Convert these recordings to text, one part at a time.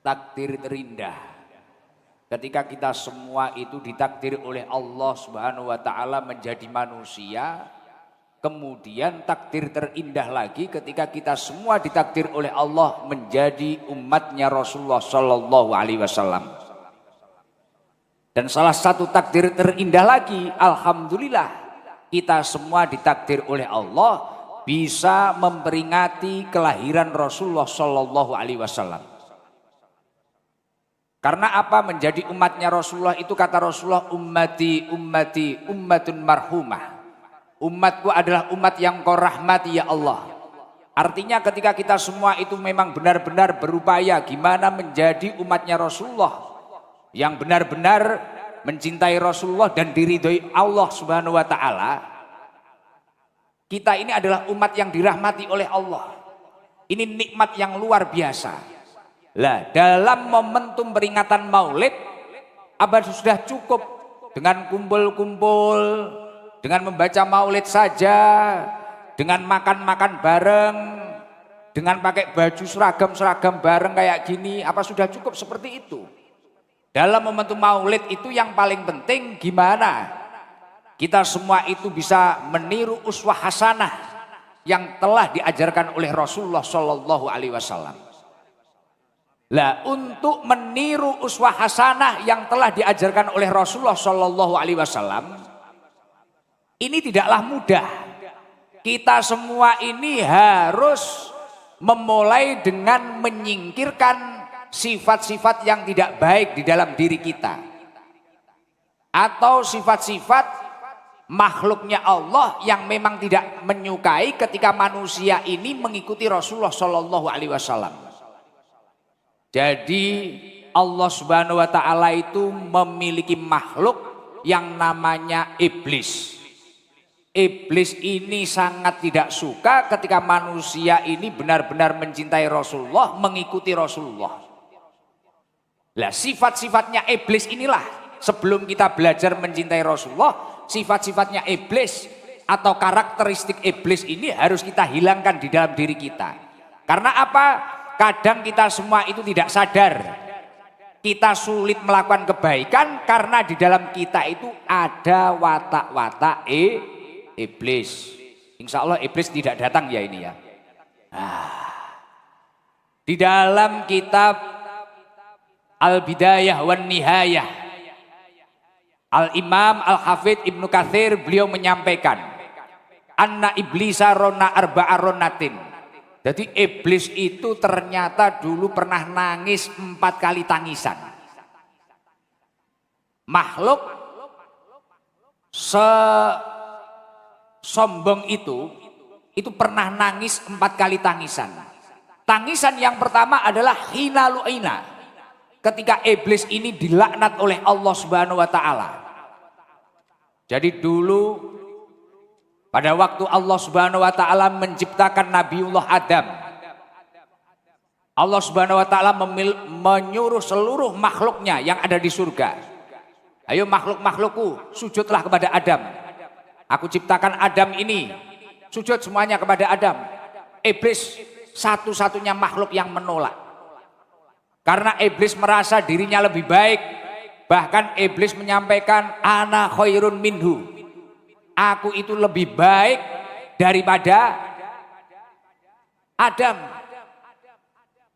takdir terindah ketika kita semua itu ditakdir oleh Allah Subhanahu wa taala menjadi manusia. Kemudian takdir terindah lagi ketika kita semua ditakdir oleh Allah menjadi umatnya Rasulullah Shallallahu Alaihi Wasallam. Dan salah satu takdir terindah lagi, alhamdulillah kita semua ditakdir oleh Allah bisa memperingati kelahiran Rasulullah Shallallahu Alaihi Wasallam. Karena apa? Menjadi umatnya Rasulullah itu kata Rasulullah, ummati ummati ummatun marhumah. Umatku adalah umat yang kau rahmati ya Allah. Artinya ketika kita semua itu memang benar-benar berupaya gimana menjadi umatnya Rasulullah yang benar-benar mencintai Rasulullah dan diridhoi Allah Subhanahu wa taala. Kita ini adalah umat yang dirahmati oleh Allah. Ini nikmat yang luar biasa. Lah, dalam momentum peringatan Maulid, apa sudah cukup dengan kumpul-kumpul, dengan membaca Maulid saja, dengan makan-makan bareng, dengan pakai baju seragam-seragam bareng kayak gini, apa sudah cukup seperti itu? Dalam momentum Maulid itu yang paling penting gimana kita semua itu bisa meniru uswah hasanah yang telah diajarkan oleh Rasulullah Shallallahu Alaihi Wasallam. Lah, untuk meniru uswah hasanah yang telah diajarkan oleh Rasulullah Shallallahu Alaihi Wasallam ini tidaklah mudah. Kita semua ini harus memulai dengan menyingkirkan sifat-sifat yang tidak baik di dalam diri kita, atau sifat-sifat makhluknya Allah yang memang tidak menyukai ketika manusia ini mengikuti Rasulullah Shallallahu Alaihi Wasallam. Jadi Allah Subhanahu Wa Taala itu memiliki makhluk yang namanya iblis. Iblis ini sangat tidak suka ketika manusia ini benar-benar mencintai Rasulullah, mengikuti Rasulullah. Lah, sifat-sifatnya iblis inilah sebelum kita belajar mencintai Rasulullah, sifat-sifatnya iblis atau karakteristik iblis ini harus kita hilangkan di dalam diri kita. Karena apa? Kadang kita semua itu tidak sadar. Kita sulit melakukan kebaikan karena di dalam kita itu ada watak-watak iblis. Insya Allah iblis tidak datang ya ini ya. Di dalam kitab Al-Bidayah wan Nihayah, Al-Imam Al-Hafidh Ibnu Katsir beliau menyampaikan, anna iblisa rona arba'a ronatin. Jadi iblis itu ternyata dulu pernah nangis 4 kali tangisan. Makhluk sombong itu pernah nangis 4 kali tangisan. Tangisan yang pertama adalah hina lu'ina, ketika iblis ini dilaknat oleh Allah Subhanahu wa taala. Jadi dulu pada waktu Allah Subhanahu wa taala menciptakan Nabiullah Adam, Allah Subhanahu wa taala menyuruh seluruh makhluknya yang ada di surga, ayo makhluk-makhlukku sujudlah kepada Adam. Aku ciptakan Adam ini, sujud semuanya kepada Adam. Iblis satu-satunya makhluk yang menolak. Karena iblis merasa dirinya lebih baik. Bahkan iblis menyampaikan, ana khairun minhu. Aku itu lebih baik daripada Adam.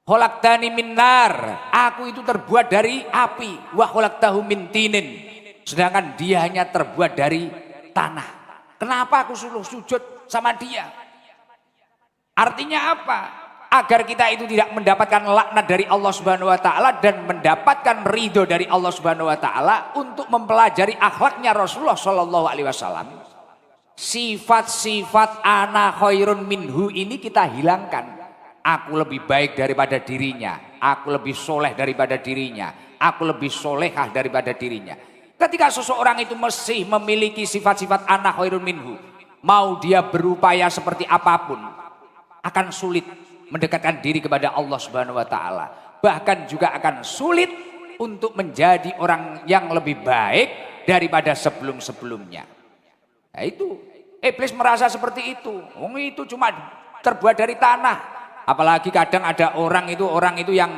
Khalaqtani min nar. Aku itu terbuat dari api. Wa khalaqtahu min tinin. Sedangkan dia hanya terbuat dari tanah. Kenapa aku suruh sujud sama dia? Artinya apa? Agar kita itu tidak mendapatkan laknat dari Allah Subhanahu wa taala dan mendapatkan ridho dari Allah Subhanahu wa taala untuk mempelajari akhlaknya Rasulullah Shallallahu alaihi wasallam. Sifat-sifat ana khairun minhu ini kita hilangkan. Aku lebih baik daripada dirinya, aku lebih soleh daripada dirinya, aku lebih solehah daripada dirinya. Ketika seseorang itu masih memiliki sifat-sifat ana khairun minhu, mau dia berupaya seperti apapun, akan sulit mendekatkan diri kepada Allah Subhanahu wa taala. Bahkan juga akan sulit untuk menjadi orang yang lebih baik daripada sebelum-sebelumnya. Nah itu, iblis merasa seperti itu. Itu cuma terbuat dari tanah. Apalagi kadang ada orang itu yang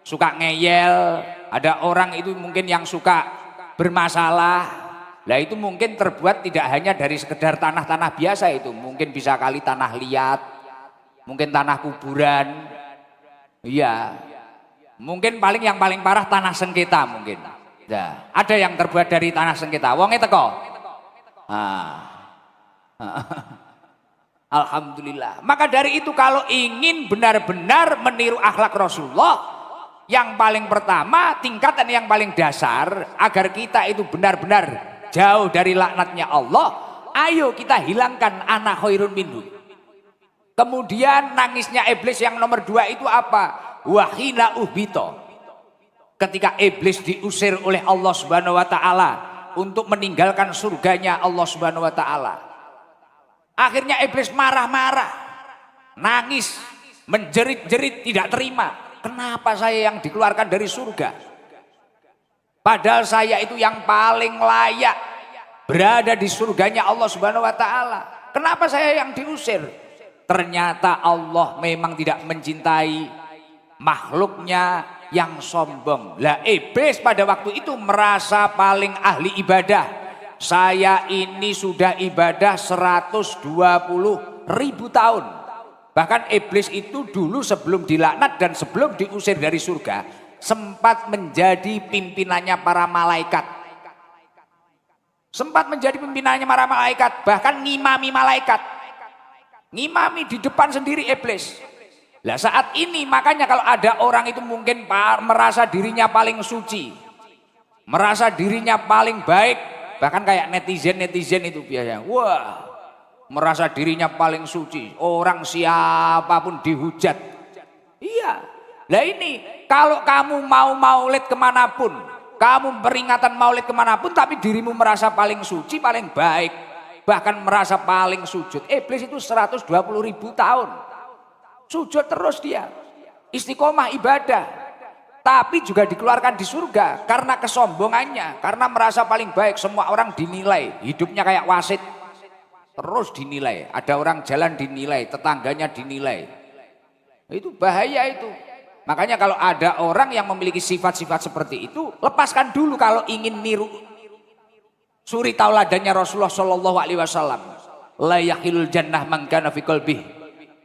suka ngeyel, ada orang itu mungkin yang suka bermasalah. Lah itu mungkin terbuat tidak hanya dari sekedar tanah-tanah biasa itu, mungkin bisa kali tanah liat, mungkin tanah kuburan. Iya. Mungkin yang paling parah tanah sengketa mungkin. Nah, ada yang terbuat dari tanah sengketa. Wonge teko. Alhamdulillah. Maka dari itu kalau ingin benar-benar meniru akhlak Rasulullah, yang paling pertama tingkatan yang paling dasar agar kita itu benar-benar jauh dari laknatnya Allah, ayo kita hilangkan ana khairun minhu. Kemudian nangisnya iblis yang nomor 2 itu apa? Wahina uhbito. Ketika iblis diusir oleh Allah Subhanahu wa taala untuk meninggalkan surganya Allah Subhanahu wa taala. Akhirnya iblis marah-marah, nangis, menjerit-jerit tidak terima. Kenapa saya yang dikeluarkan dari surga? Padahal saya itu yang paling layak berada di surganya Allah Subhanahu wa taala. Kenapa saya yang diusir? Ternyata Allah memang tidak mencintai makhluknya yang sombong. Lah iblis pada waktu itu merasa paling ahli ibadah. Saya ini sudah ibadah 120.000 tahun. Bahkan iblis itu dulu sebelum dilaknat dan sebelum diusir dari surga sempat menjadi pimpinannya para malaikat. Sempat menjadi pimpinannya para malaikat, bahkan ngimami malaikat. Ngimami di depan sendiri iblis. Lah saat ini makanya kalau ada orang itu mungkin merasa dirinya paling suci, merasa dirinya paling baik, bahkan kayak netizen itu biasanya, wah, merasa dirinya paling suci, orang siapapun dihujat. Iya. Lah ini kalau kamu mau maulid kemanapun, kamu peringatan maulid kemanapun, tapi dirimu merasa paling suci, paling baik, bahkan merasa paling sujud. Iblis itu 120.000 tahun. Sujud terus dia. Istiqomah ibadah. Tapi juga dikeluarkan di surga karena kesombongannya, karena merasa paling baik. Semua orang dinilai, hidupnya kayak wasit. Terus dinilai, ada orang jalan dinilai, tetangganya dinilai. Itu bahaya itu. Makanya kalau ada orang yang memiliki sifat-sifat seperti itu, lepaskan dulu kalau ingin niru suri tauladannya Rasulullah Shallallahu Alaihi Wasallam. La yahilul jannah man kana fi qalbihi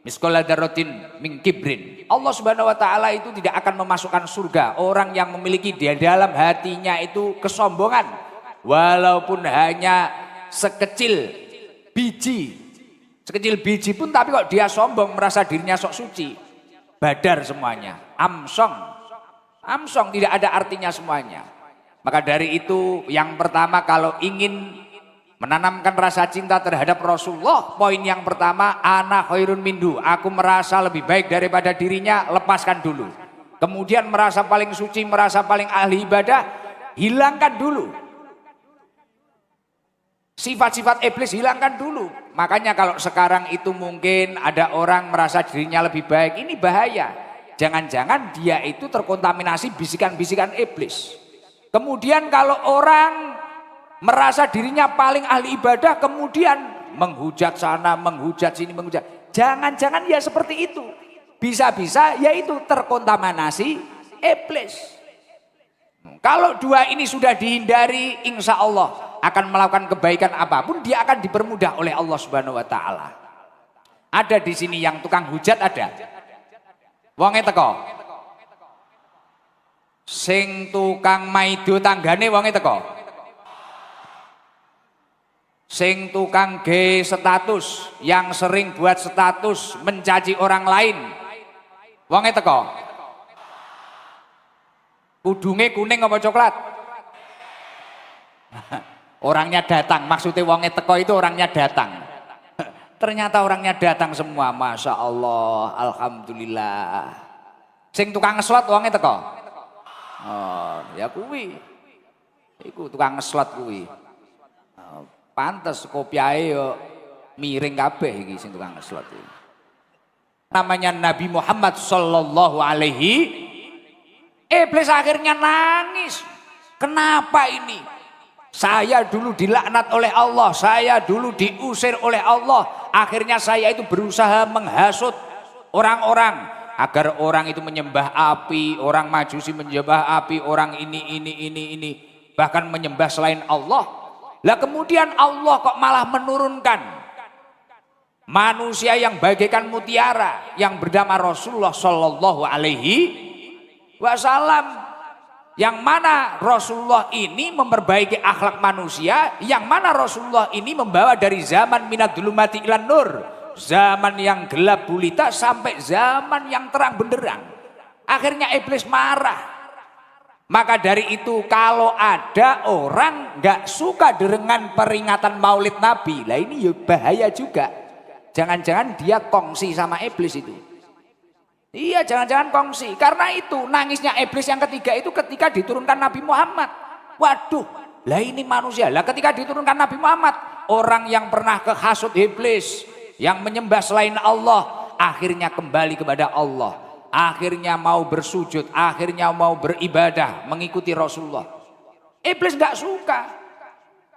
misqala dzarratin min kibrin. Allah Subhanahu wa taala itu tidak akan memasukkan surga orang yang memiliki di dalam hatinya itu kesombongan, walaupun hanya sekecil biji pun, tapi kok dia sombong merasa dirinya sok suci. Badar semuanya, amsong tidak ada artinya semuanya. Maka dari itu yang pertama kalau ingin menanamkan rasa cinta terhadap Rasulullah, poin yang pertama, ana khairun minhu, aku merasa lebih baik daripada dirinya, lepaskan dulu. Kemudian merasa paling suci, merasa paling ahli ibadah, hilangkan dulu. Sifat-sifat iblis hilangkan dulu. Makanya kalau sekarang itu mungkin ada orang merasa dirinya lebih baik, ini bahaya. Jangan-jangan dia itu terkontaminasi bisikan-bisikan iblis. Kemudian kalau orang merasa dirinya paling ahli ibadah, kemudian menghujat sana, menghujat sini, menghujat. Jangan-jangan ya seperti itu. Bisa-bisa yaitu terkontaminasi iblis. Kalau dua ini sudah dihindari, insya Allah akan melakukan kebaikan apapun, dia akan dipermudah oleh Allah Subhanahu wa taala. Ada di sini yang tukang hujat ada. Wonge teko. Sing tukang maido tanggane wonge teko. Sing tukang ge status, yang sering buat status mencaci orang lain. Wonge teko. Kudunge kuning apa coklat? Orangnya datang, maksudnya wonge teko itu orangnya datang. Ternyata orangnya datang semua, Masya Allah, Alhamdulillah. Sing tukang ngeslot wonge teko. Oh, ya kuwi. Iku tukang ngeslot kuwi. Pantes kopiahe yo miring kabeh iki sing tukang ngeslot iki. Namanya Nabi Muhammad sallallahu alaihi. Iblis akhirnya nangis. Kenapa ini? Saya dulu dilaknat oleh Allah, saya dulu diusir oleh Allah. Akhirnya saya itu berusaha menghasut orang-orang. agar orang itu menyembah api, orang Majusi menyembah api, orang ini, bahkan menyembah selain Allah. Lah kemudian Allah kok malah menurunkan manusia yang bagaikan mutiara yang bernama Rasulullah Shallallahu Alaihi Wasallam, yang mana Rasulullah ini memperbaiki akhlak manusia, yang mana Rasulullah ini membawa dari zaman minadzulumati ilan nur, zaman yang gelap gulita sampai zaman yang terang benderang. Akhirnya iblis marah. Maka dari itu kalau ada orang nggak suka dengan peringatan Maulid Nabi, lah ini ya bahaya juga. Jangan-jangan dia kongsi sama iblis itu. Iya, jangan-jangan kongsi. Karena itu nangisnya iblis yang ketiga itu ketika diturunkan Nabi Muhammad. Waduh, lah ini manusia. Lah ketika diturunkan Nabi Muhammad, orang yang pernah kehasut iblis, yang menyembah selain Allah, akhirnya kembali kepada Allah. Akhirnya mau bersujud, akhirnya mau beribadah, mengikuti Rasulullah. Iblis gak suka.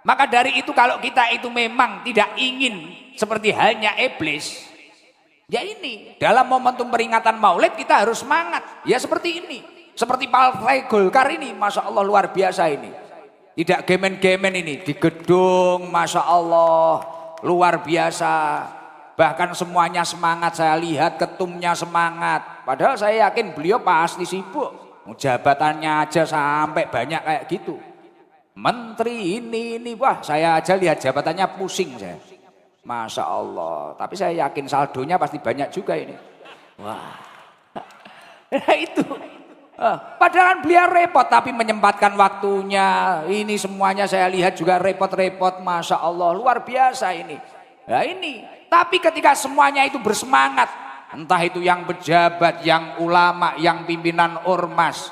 Maka dari itu kalau kita itu memang tidak ingin seperti halnya iblis, ya ini dalam momentum peringatan Maulid kita harus semangat. Ya seperti ini, seperti Partai Golkar ini, masya Allah luar biasa ini. Tidak gemen-gemen ini di gedung, masya Allah luar biasa. Bahkan semuanya semangat, saya lihat ketumnya semangat. Padahal saya yakin beliau pasti sibuk. Jabatannya aja sampai banyak kayak gitu. Menteri ini, wah saya aja lihat jabatannya pusing saya. Masya Allah. Tapi saya yakin saldonya pasti banyak juga ini. Wah, itu. Padahal beliau repot tapi menyempatkan waktunya. Ini semuanya saya lihat juga repot-repot. Masya Allah, luar biasa ini. Nah ini. Tapi ketika semuanya itu bersemangat, entah itu yang pejabat, yang ulama, yang pimpinan ormas,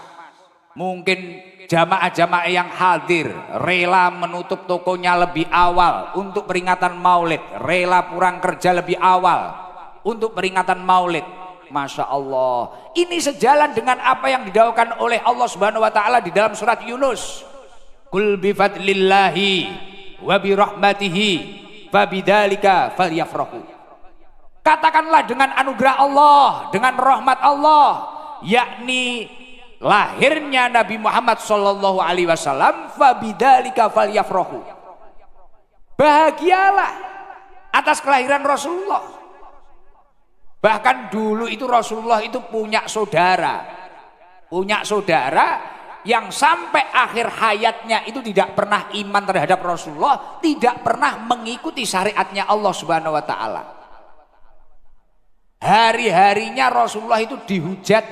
mungkin jamaah-jamaah yang hadir, rela menutup tokonya lebih awal untuk peringatan Maulid, rela pulang kerja lebih awal untuk peringatan Maulid. Masya Allah, ini sejalan dengan apa yang didakwakan oleh Allah Subhanahu Wa Taala di dalam surat Yunus. Qul bi fadlillahi wa bi rahmatihi fabidzalika falyafrahu. Katakanlah dengan anugerah Allah, dengan rahmat Allah, yakni lahirnya Nabi Muhammad sallallahu alaihi wasallam, fabidzalika falyafrahu. Bahagialah atas kelahiran Rasulullah. Bahkan dulu itu Rasulullah itu punya saudara yang sampai akhir hayatnya itu tidak pernah iman terhadap Rasulullah, tidak pernah mengikuti syariatnya Allah Subhanahu Wa Taala. Hari-harinya Rasulullah itu dihujat,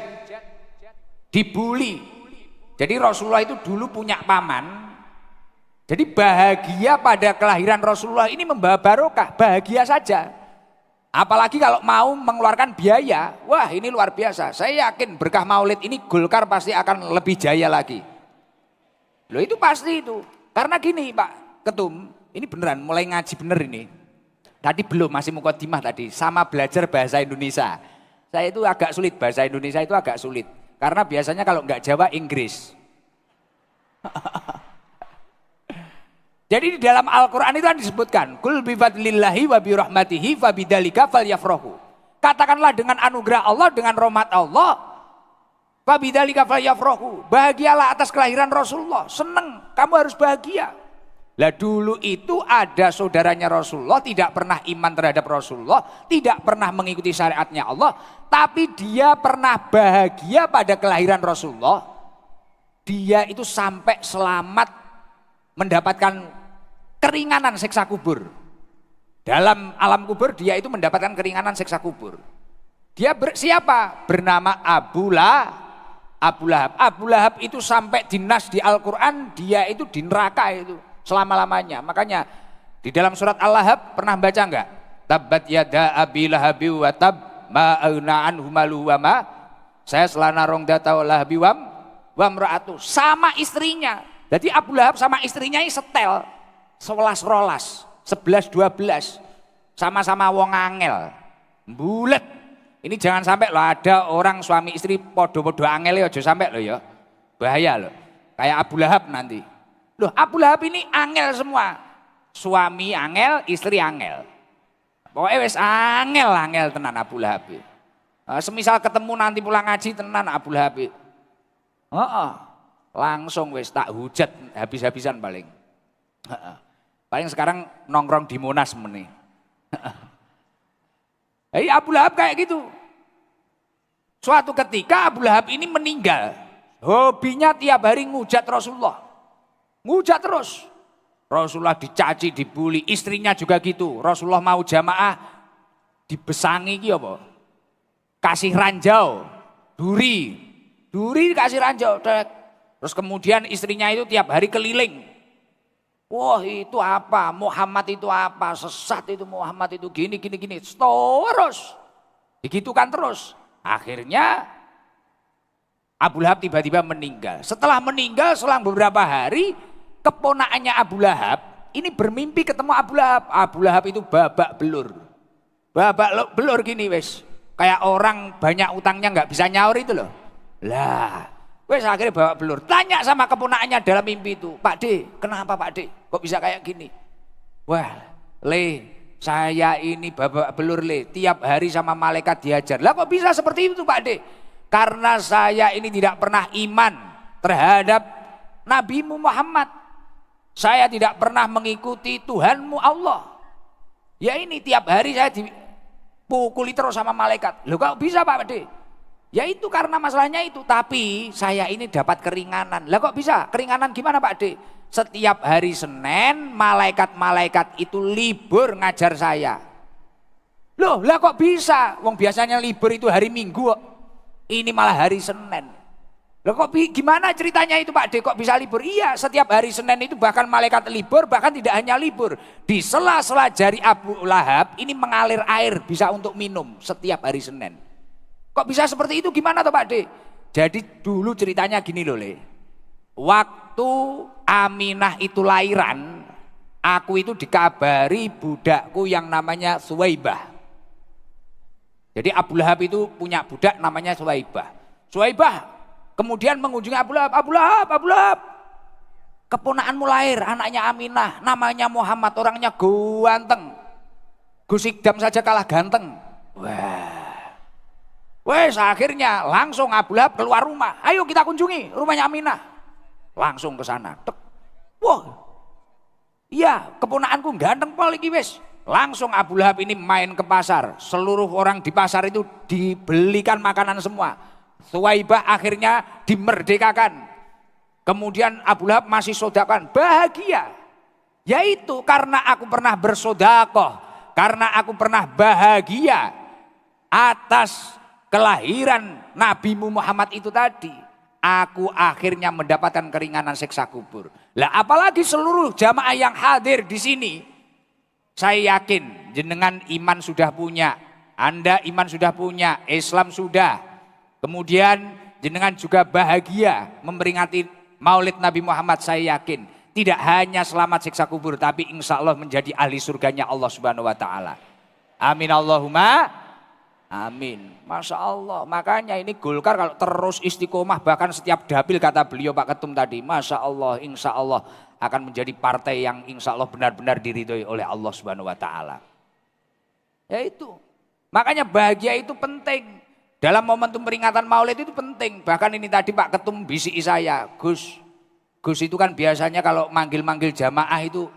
dibully. Jadi Rasulullah itu dulu punya paman. Jadi bahagia pada kelahiran Rasulullah ini membawa barokah, bahagia saja. Apalagi kalau mau mengeluarkan biaya, wah ini luar biasa. Saya yakin berkah Maulid ini Golkar pasti akan lebih jaya lagi. Loh itu pasti itu. Karena gini Pak Ketum, ini beneran mulai ngaji bener ini. Tadi belum, masih mukadimah tadi, sama belajar bahasa Indonesia. Saya itu agak sulit, bahasa Indonesia itu agak sulit. Karena biasanya kalau nggak Jawa, Inggris. Jadi di dalam Al-Quran itu kan disebutkan, Qul bi fadlillahi wa bi rahmatihi fabidzalika falyafrahu. Katakanlah dengan anugerah Allah, dengan rahmat Allah, fabidzalika falyafrahu. Bahagialah atas kelahiran Rasulullah, seneng, kamu harus bahagia. Lah dulu itu ada saudaranya Rasulullah, tidak pernah iman terhadap Rasulullah, tidak pernah mengikuti syariatnya Allah, tapi dia pernah bahagia pada kelahiran Rasulullah. Dia itu sampai selamat mendapatkan keringanan siksa kubur. Dalam alam kubur dia itu mendapatkan keringanan siksa kubur. Dia siapa? Bernama Abu Lahab. Abu Lahab itu sampai dinas di Al-Quran, dia itu di neraka itu selama-lamanya. Makanya di dalam surat Al-Lahab pernah baca enggak? Tabbat yada abi lahabi wa tab ma aghna anhu maluhu wa ma sayaslana rongdata lahabi wa mra'atu. Sama istrinya. Jadi Abu Lahab sama istrinya ini setel 11 rolas, 11 12. Sama-sama wong angel. Bulet. Ini jangan sampai loh ada orang suami istri podo-podo angel ya, aja sampai loh ya. Bahaya loh. Kayak Abu Lahab nanti. Loh Abu Lahab ini angel semua. Suami angel, istri angel. Pokoknya wes angel tenan Abu Lahab. Semisal ketemu nanti pulang ngaji tenan Abu Lahab. Langsung wis tak hujat habis-habisan paling. Paling sekarang nongkrong di Monas meneh. Abu Lahab kayak gitu. Suatu ketika Abu Lahab ini meninggal. Hobinya tiap hari ngujat Rasulullah. Ngujat terus. Rasulullah dicaci, dibully, istrinya juga gitu. Rasulullah mau jamaah dibesangi iki apa? Kasih ranjau, duri kasih ranjau. Terus kemudian istrinya itu tiap hari keliling. Wah itu apa? Muhammad itu apa? Sesat itu Muhammad itu gini. Terus. Digitukan terus. Akhirnya Abu Lahab tiba-tiba meninggal. Setelah meninggal selang beberapa hari, keponakannya Abu Lahab ini bermimpi ketemu Abu Lahab. Abu Lahab itu babak belur. Babak belur gini wes. Kayak orang banyak utangnya nggak bisa nyaur itu loh. Lah, wes akhirnya babak belur. Tanya sama keponakannya dalam mimpi itu, Pak D, kenapa Pak D? Kok bisa kayak gini? Wah, saya ini babak belur tiap hari sama malaikat diajar. Lah kok bisa seperti itu Pak D? Karena saya ini tidak pernah iman terhadap Nabimu Muhammad. Saya tidak pernah mengikuti Tuhanmu Allah. Ya ini tiap hari saya dipukuli terus sama malaikat. Loh kok bisa Pak D? Ya itu karena masalahnya itu. Tapi saya ini dapat keringanan. Lah kok bisa? Keringanan gimana Pak D? Setiap hari Senin malaikat-malaikat itu libur ngajar saya. Loh lah kok bisa? Wong biasanya libur itu hari Minggu kok. Ini malah hari Senin. Loh kok gimana ceritanya itu Pak D? Kok bisa libur? Iya, setiap hari Senin itu bahkan malaikat libur, bahkan tidak hanya libur. Di sela-sela jari Abu Lahab ini mengalir air bisa untuk minum setiap hari Senin. Kok bisa seperti itu? Gimana toh Pak D? Jadi dulu ceritanya gini loh Waktu Aminah itu lahiran, aku itu dikabari budakku yang namanya Suwaibah. Jadi Abu Lahab itu punya budak namanya Suwaibah. Suwaibah kemudian mengunjungi Abu Lahab. Abu Lahab, keponakanmu lahir, anaknya Aminah, namanya Muhammad, orangnya ganteng. Gusikdam saja kalah ganteng. Wes akhirnya langsung Abu Lahab keluar rumah. Ayo kita kunjungi rumahnya Aminah. Langsung ke sana. Wah, iya keponakanku ganteng pol iki wes. Langsung Abu Lahab ini main ke pasar. Seluruh orang di pasar itu dibelikan makanan semua. Suwaibah akhirnya dimerdekakan. Kemudian Abu Lahab masih sodakan, bahagia. Yaitu karena aku pernah bersodakoh, karena aku pernah bahagia atas kelahiran Nabimu Muhammad itu tadi. Aku akhirnya mendapatkan keringanan siksa kubur. Lah apalagi seluruh jamaah yang hadir di sini. Saya yakin jenengan iman sudah punya, Anda iman sudah punya, Islam sudah. Kemudian jenengan juga bahagia memperingati Maulid Nabi Muhammad. Saya yakin tidak hanya selamat siksa kubur, tapi insya Allah menjadi ahli surganya Allah Subhanahu Wa Taala. Amin Allahumma amin. Masya Allah. Makanya ini Golkar kalau terus istiqomah, bahkan setiap dapil kata beliau Pak Ketum tadi, Masya Allah, insya Allah akan menjadi partai yang insya Allah benar-benar diridhoi oleh Allah Subhanahu Wa Taala. Ya itu. Makanya bahagia itu penting. Dalam momentum peringatan Maulid itu penting. Bahkan ini tadi Pak Ketum bisiki saya, Gus itu kan biasanya kalau manggil-manggil jamaah itu,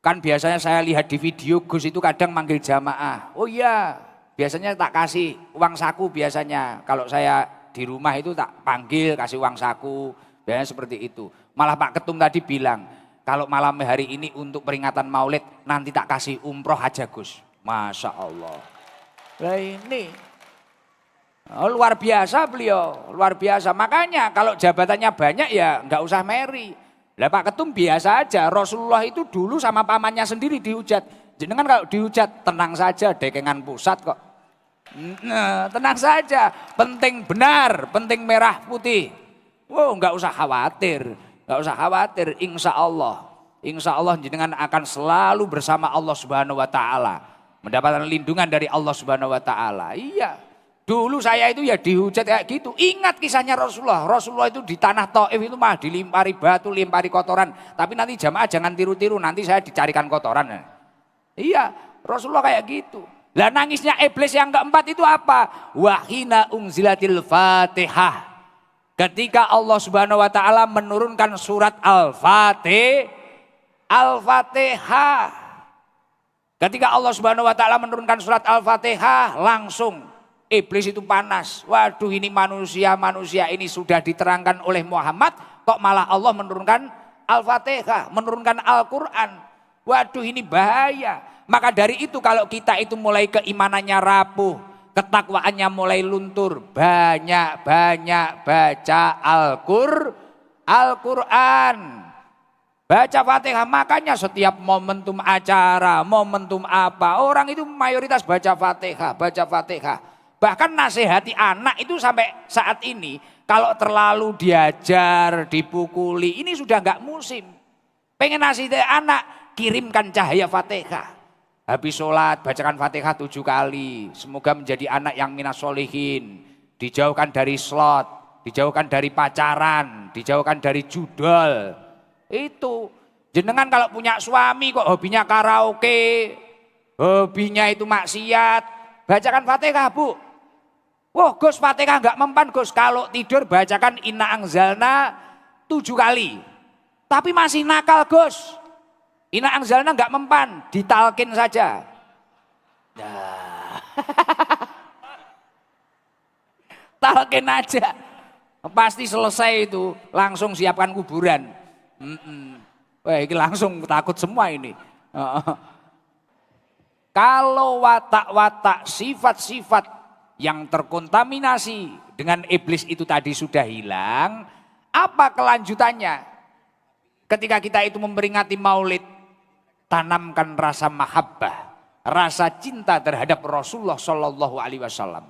kan biasanya saya lihat di video Gus itu kadang manggil jamaah. Oh iya, biasanya tak kasih uang saku biasanya. Kalau saya di rumah itu tak panggil kasih uang saku, biasanya seperti itu. Malah Pak Ketum tadi bilang, kalau malam hari ini untuk peringatan Maulid nanti tak kasih umroh aja Gus. Masya Allah. Nah ini luar biasa beliau, luar biasa. Makanya kalau jabatannya banyak ya nggak usah meri. Lah Pak Ketum biasa aja. Rasulullah itu dulu sama pamannya sendiri dihujat. Jenengan kalau dihujat tenang saja, dekengan pusat kok. Nah, tenang saja. Penting benar, penting merah putih. Wow, nggak usah khawatir. Gak usah khawatir, insya Allah jenengan akan selalu bersama Allah Subhanahu Wa Taala, mendapatkan lindungan dari Allah Subhanahu Wa Taala. Iya, dulu saya itu ya dihujat kayak gitu. Ingat kisahnya Rasulullah itu di tanah Taif itu mah dilimpari batu, limpari kotoran. Tapi nanti jamaah jangan tiru-tiru, nanti saya dicarikan kotoran. Iya, Rasulullah kayak gitu. Lah nangisnya iblis yang keempat itu apa? Wahina unzilatil Fatihah. Ketika Allah Subhanahu wa taala menurunkan surat Al-Fatihah. Ketika Allah Subhanahu wa taala menurunkan surat Al-Fatihah, langsung iblis itu panas. Waduh, ini manusia ini sudah diterangkan oleh Muhammad, kok malah Allah menurunkan Al-Fatihah, menurunkan Al-Qur'an. Waduh, ini bahaya. Maka dari itu kalau kita itu mulai keimanannya rapuh, ketakwaannya mulai luntur, banyak-banyak baca Al-Qur'an. Baca Fatihah, makanya setiap momentum acara, momentum apa, orang itu mayoritas baca Fatihah. Bahkan nasihati anak itu sampai saat ini, kalau terlalu diajar, dipukuli, ini sudah enggak musim. Pengen nasihati anak, kirimkan cahaya Fatihah. Habis sholat bacakan Fatihah 7 kali. Semoga menjadi anak yang minas solihin. Dijauhkan dari slot, dijauhkan dari pacaran, dijauhkan dari judol. Itu jenengan kalau punya suami kok hobinya karaoke, hobinya itu maksiat, bacakan Fatihah, Bu. Wah, Gus, Fatihah enggak mempan, Gus. Kalau tidur bacakan Inna Anzalna 7 kali. Tapi masih nakal, Gus. Inna Anzalna enggak mempan, ditalkin saja. Nah. Talkin aja. Pasti selesai itu, langsung siapkan kuburan. Wah, ini langsung takut semua ini. Kalau watak-watak sifat-sifat yang terkontaminasi dengan iblis itu tadi sudah hilang, apa kelanjutannya? Ketika kita itu memperingati Maulid, tanamkan rasa mahabbah, rasa cinta terhadap Rasulullah Shallallahu Alaihi Wasallam.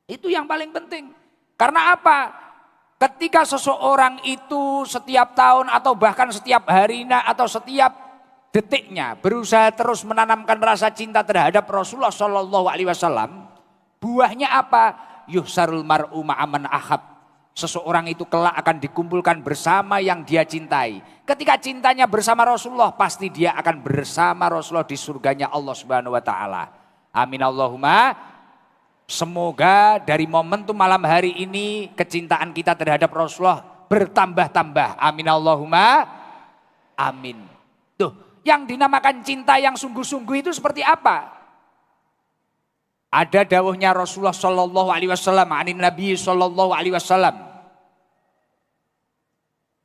Itu yang paling penting. Karena apa? Ketika seseorang itu setiap tahun atau bahkan setiap harinya atau setiap detiknya berusaha terus menanamkan rasa cinta terhadap Rasulullah Shallallahu Alaihi Wasallam, buahnya apa? Yuhsarul mar'u ma'aman ahab. Seseorang itu kelak akan dikumpulkan bersama yang dia cintai. Ketika cintanya bersama Rasulullah, pasti dia akan bersama Rasulullah di surganya Allah Subhanahu wa taala. Amin Allahumma. Semoga dari momentum malam hari ini kecintaan kita terhadap Rasulullah bertambah-tambah. Amin Allahumma. Amin. Tuh, yang dinamakan cinta yang sungguh-sungguh itu seperti apa? Ada dawuhnya Rasulullah Shallallahu Alaihi Wasallam, anin Nabi Shallallahu Alaihi Wasallam.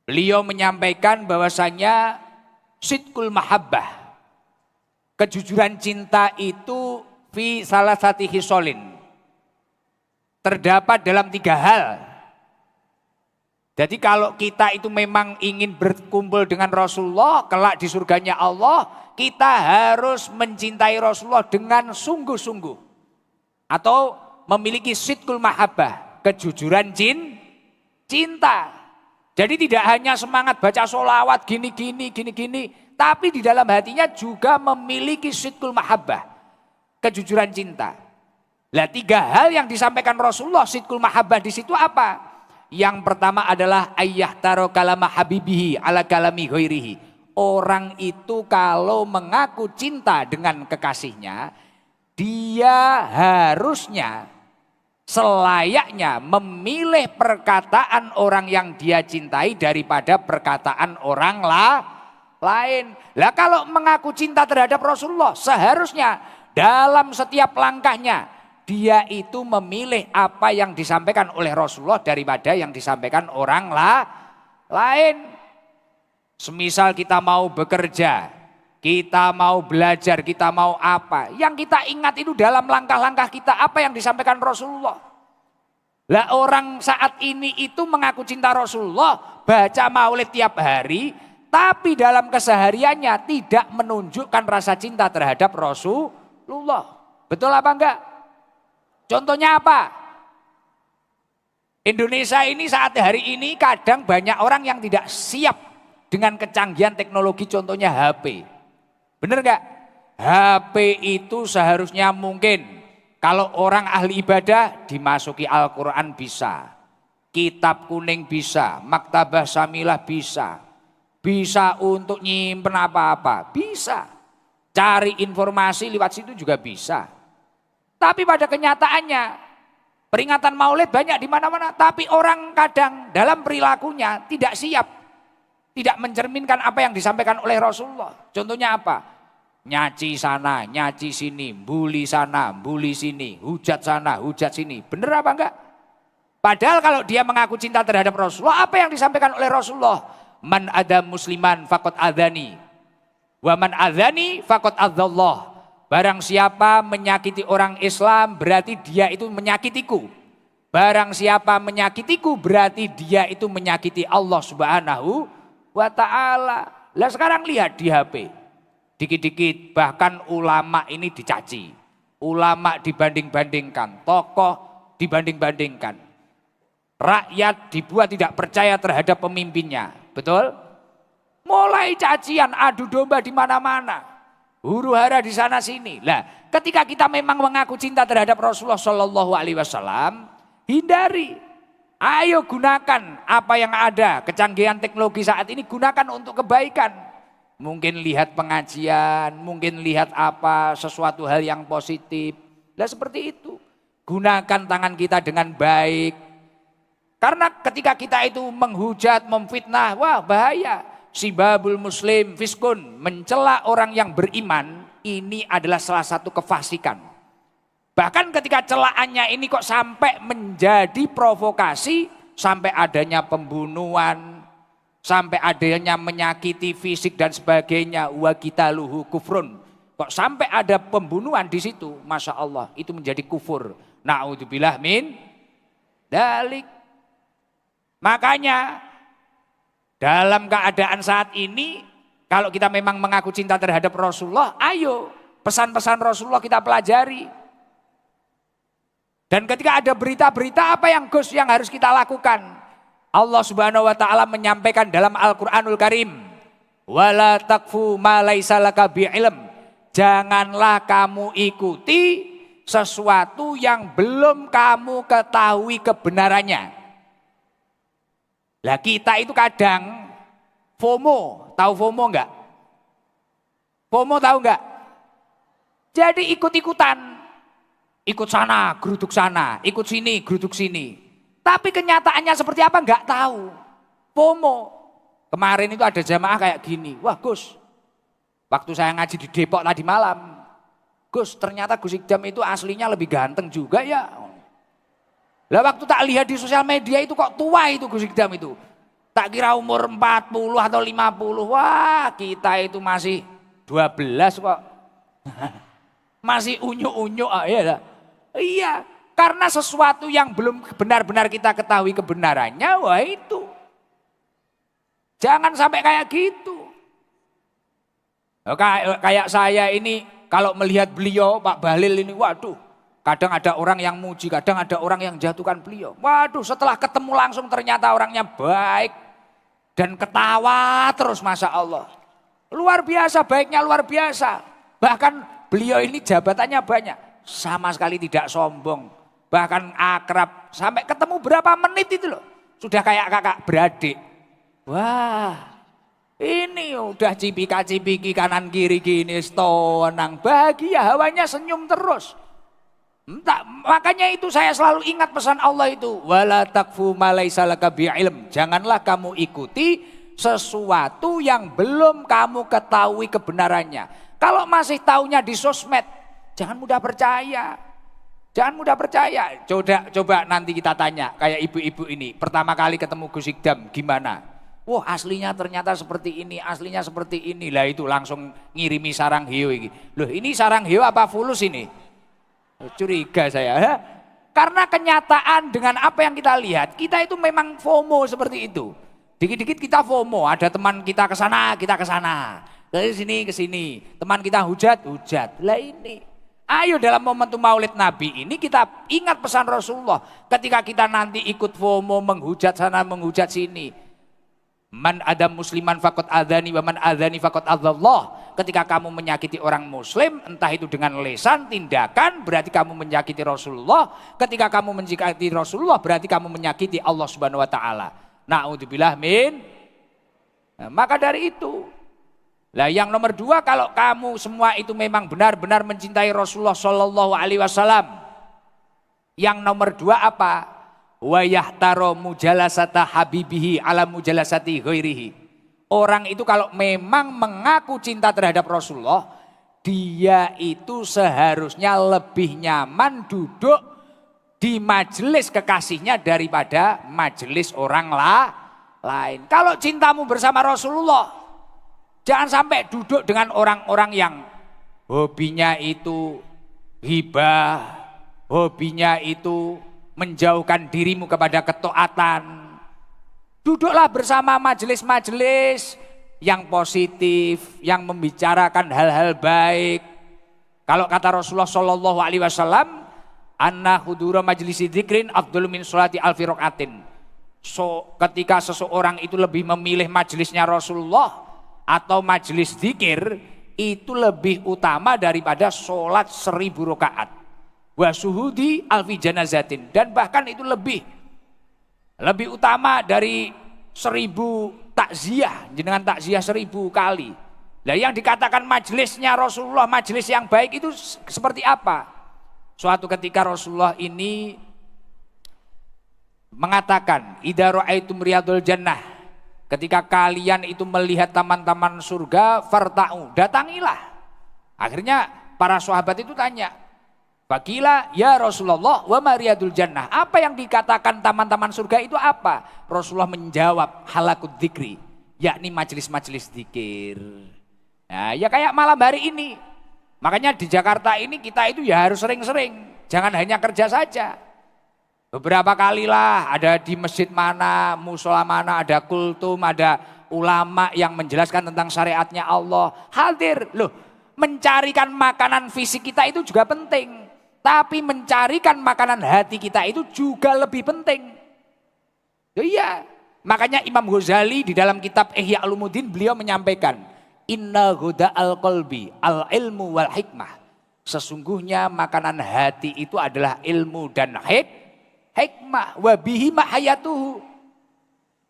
Beliau menyampaikan bahwasanya sidqul mahabbah, kejujuran cinta itu fi salasati hisolin, terdapat dalam 3 hal. Jadi kalau kita itu memang ingin berkumpul dengan Rasulullah, kelak di surganya Allah, kita harus mencintai Rasulullah dengan sungguh-sungguh. Atau memiliki sidqul mahabbah, kejujuran cinta. Jadi tidak hanya semangat baca sholawat gini, tapi di dalam hatinya juga memiliki sidqul mahabbah, kejujuran cinta. Lah 3 hal yang disampaikan Rasulullah sidqul mahabbah di situ apa? Yang pertama adalah ayyah taro kalama habibihi ala kalami ghairihi. Orang itu kalau mengaku cinta dengan kekasihnya, dia harusnya selayaknya memilih perkataan orang yang dia cintai daripada perkataan orang lain. Lah kalau mengaku cinta terhadap Rasulullah, seharusnya dalam setiap langkahnya dia itu memilih apa yang disampaikan oleh Rasulullah daripada yang disampaikan orang lain. Semisal kita mau bekerja, kita mau belajar, kita mau apa, yang kita ingat itu dalam langkah-langkah kita apa yang disampaikan Rasulullah. Lah orang saat ini itu mengaku cinta Rasulullah, baca maulid tiap hari, tapi dalam kesehariannya tidak menunjukkan rasa cinta terhadap Rasulullah. Betul apa enggak? Contohnya apa? Indonesia ini saat hari ini kadang banyak orang yang tidak siap dengan kecanggihan teknologi, contohnya HP. Bener gak? HP itu seharusnya mungkin kalau orang ahli ibadah dimasuki Al-Quran bisa, kitab kuning bisa, maktabah samilah bisa, bisa untuk nyimpen apa-apa, bisa. Cari informasi lewat situ juga bisa. Tapi pada kenyataannya peringatan Maulid banyak di mana-mana, tapi orang kadang dalam perilakunya tidak siap, tidak mencerminkan apa yang disampaikan oleh Rasulullah. Contohnya apa? Nyaci sana, nyaci sini, bully sana, bully sini, hujat sana, hujat sini. Bener apa enggak? Padahal kalau dia mengaku cinta terhadap Rasulullah, apa yang disampaikan oleh Rasulullah? Man ada musliman fakot adhani, wa man adhani fakot adzallah. Barang siapa menyakiti orang Islam berarti dia itu menyakitiku. Barang siapa menyakitiku berarti dia itu menyakiti Allah Subhanahu wa ta'ala. Lah sekarang lihat di HP. Dikit-dikit bahkan ulama ini dicaci. Ulama dibanding-bandingkan, tokoh dibanding-bandingkan. Rakyat dibuat tidak percaya terhadap pemimpinnya. Betul? Mulai cacian, adu domba di mana-mana. Huru hara di sana sini. Lah, ketika kita memang mengaku cinta terhadap Rasulullah Shallallahu Alaihi Wasallam, hindari. Ayo gunakan apa yang ada, kecanggihan teknologi saat ini gunakan untuk kebaikan. Mungkin lihat pengajian, mungkin lihat apa, sesuatu hal yang positif. Lah seperti itu. Gunakan tangan kita dengan baik. Karena ketika kita itu menghujat, memfitnah, wah bahaya. Sibabul muslim fiskun, mencela orang yang beriman, ini adalah salah satu kefasikan. Bahkan ketika celaannya ini kok sampai menjadi provokasi, sampai adanya pembunuhan, sampai adanya menyakiti fisik dan sebagainya, wa qitaluhu kufrun. Kok sampai ada pembunuhan di situ, Masya Allah, itu menjadi kufur. Na'udzubillah min dalik. Makanya dalam keadaan saat ini, kalau kita memang mengaku cinta terhadap Rasulullah, ayo pesan-pesan Rasulullah kita pelajari. Dan ketika ada berita-berita apa yang harus kita lakukan? Allah Subhanahu wa taala menyampaikan dalam Al-Qur'anul Karim, wala taqfu ma laisa laka bi'ilm. Janganlah kamu ikuti sesuatu yang belum kamu ketahui kebenarannya. Lah kita itu kadang FOMO, tahu FOMO enggak? FOMO tahu enggak? Jadi ikut-ikutan, ikut sana, geruduk sana, ikut sini, geruduk sini. Tapi kenyataannya seperti apa enggak tahu. FOMO. Kemarin itu ada jamaah kayak gini, wah Gus, waktu saya ngaji di Depok tadi malam, Gus ternyata Gus Ikdam itu aslinya lebih ganteng juga ya. Lah waktu tak lihat di sosial media itu kok tua itu Gus Ikdam itu. Tak kira umur 40 atau 50. Wah kita itu masih 12 kok. Masih unyu-unyu. Ya. Iya, karena sesuatu yang belum benar-benar kita ketahui kebenarannya, wah itu. Jangan sampai kayak gitu. Kayak saya ini kalau melihat beliau Pak Bahlil ini, waduh. Kadang ada orang yang muji, kadang ada orang yang jatuhkan beliau. Waduh, setelah ketemu langsung ternyata orangnya baik dan ketawa terus, Masya Allah. Luar biasa, baiknya luar biasa. Bahkan beliau ini jabatannya banyak, sama sekali tidak sombong. Bahkan akrab, sampai ketemu berapa menit itu loh. Sudah kayak kakak beradik. Wah, ini udah cipika-cipiki kanan kiri gini, tenang, bahagia, hawanya senyum terus. Entah, makanya itu saya selalu ingat pesan Allah itu, wala taqfu ma laisa laka bi'ilm. Janganlah kamu ikuti sesuatu yang belum kamu ketahui kebenarannya. Kalau masih taunya di sosmed, jangan mudah percaya. Jangan mudah percaya. Coba nanti kita tanya kayak ibu-ibu ini, pertama kali ketemu Gus Ikdam gimana? Wah, aslinya ternyata seperti ini, aslinya seperti ini. Lah itu langsung ngirimi sarang hiu ini. Loh, ini sarang hiu apa fulus ini? Curiga saya. Karena kenyataan dengan apa yang kita lihat, kita itu memang FOMO seperti itu. Dikit-dikit kita FOMO, ada teman kita ke sana, kita ke sana. Ke sini. Teman kita hujat. Lah ini. Ayo dalam momentum Maulid Nabi ini kita ingat pesan Rasulullah. Ketika kita nanti ikut FOMO, menghujat sana, menghujat sini. Man ada musliman fakot adhani wa man adhani fakot adzallah. Ketika kamu menyakiti orang muslim, entah itu dengan lesan, tindakan, berarti kamu menyakiti Rasulullah. Ketika kamu menyakiti Rasulullah, berarti kamu menyakiti Allah Subhanahu wa taala. Na'udzubillah min. Nah, maka dari itu, Lah yang nomor dua, kalau kamu semua itu memang benar-benar mencintai Rasulullah Shallallahu Alaihi Wasallam, yang nomor dua apa? Wa yahtaro mujalasata habibihi ala mujalasati ghairihi. Orang itu kalau memang mengaku cinta terhadap Rasulullah, dia itu seharusnya lebih nyaman duduk di majelis kekasihnya daripada majelis orang lain. Kalau cintamu bersama Rasulullah, jangan sampai duduk dengan orang-orang yang hobinya itu hibah, hobinya itu menjauhkan dirimu kepada ketaatan. Duduklah bersama majelis-majelis yang positif, yang membicarakan hal-hal baik. Kalau kata Rasulullah Shallallahu Alaihi Wasallam, anna hudura majlisi dzikrin afdhalu min sholati alfi rakaatin. So, ketika seseorang itu lebih memilih majelisnya Rasulullah atau majelis zikir, itu lebih utama daripada sholat 1000 rakaat. Wa suhudi alfi janazatin, dan bahkan itu lebih utama dari 1000 takziah, jenengan takziah 1000 kali. Nah, yang dikatakan majelisnya Rasulullah, majelis yang baik itu seperti apa? Suatu ketika Rasulullah ini mengatakan, idza ra'aitum riyadul jannah, ketika kalian itu melihat taman-taman surga, farta'u, datangilah. Akhirnya para sahabat itu tanya, Fakila ya Rasulullah wa mariyadul jannah. Apa yang dikatakan taman-taman surga itu apa? Rasulullah menjawab halakut dzikri, yakni majelis-majelis zikir. Nah, ya kayak malam hari ini. Makanya di Jakarta ini kita itu ya harus sering-sering, jangan hanya kerja saja. Beberapa kalilah ada di masjid mana, musola mana, ada kultum, ada ulama yang menjelaskan tentang syariatnya Allah. Hadir loh, mencarikan makanan fisik kita itu juga penting. Tapi mencarikan makanan hati kita itu juga lebih penting. Iya, makanya Imam Ghazali di dalam kitab Ihya Ulumuddin beliau menyampaikan, Inna huda al-qalbi al-ilmu wal hikmah. Sesungguhnya makanan hati itu adalah ilmu dan hikmah. Wa bihi mahayatuhu.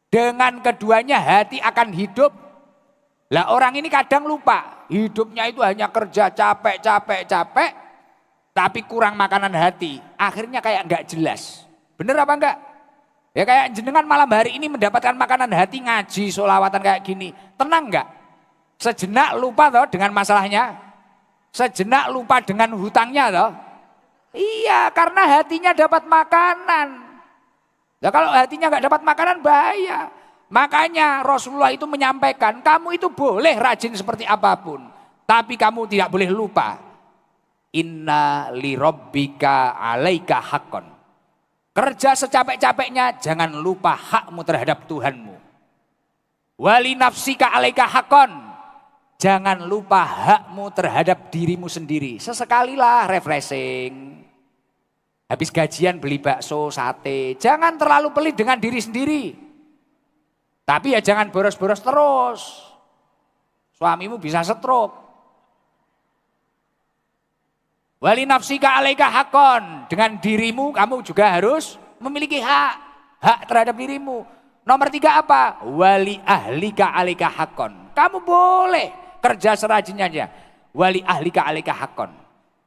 Dengan keduanya hati akan hidup. Lah orang ini kadang lupa, hidupnya itu hanya kerja capek. Tapi kurang makanan hati, akhirnya kayak enggak jelas. Bener apa enggak? Ya kayak jenengan malam hari ini mendapatkan makanan hati, ngaji, sholawatan kayak gini. Tenang enggak? Sejenak lupa toh dengan masalahnya. Sejenak lupa dengan hutangnya toh. Iya, karena hatinya dapat makanan. Ya kalau hatinya enggak dapat makanan bahaya. Makanya Rasulullah itu menyampaikan, kamu itu boleh rajin seperti apapun. Tapi kamu tidak boleh lupa. Inna li rabbika alaika haqqan. Kerja secapek-capeknya, jangan lupa hakmu terhadap Tuhanmu. Wali nafsika alaika haqqan. Jangan lupa hakmu terhadap dirimu sendiri. Sesekalilah refreshing. Habis gajian beli bakso, sate. Jangan terlalu pelit dengan diri sendiri. Tapi ya jangan boros-boros terus. Suamimu bisa stroke. Wali nafsika alaika hakon. Dengan dirimu kamu juga harus memiliki hak terhadap dirimu. Nomor 3 apa? Wali ahlika alaika hakon. Kamu boleh kerja serajinnya aja. Wali ahlika alaika hakon.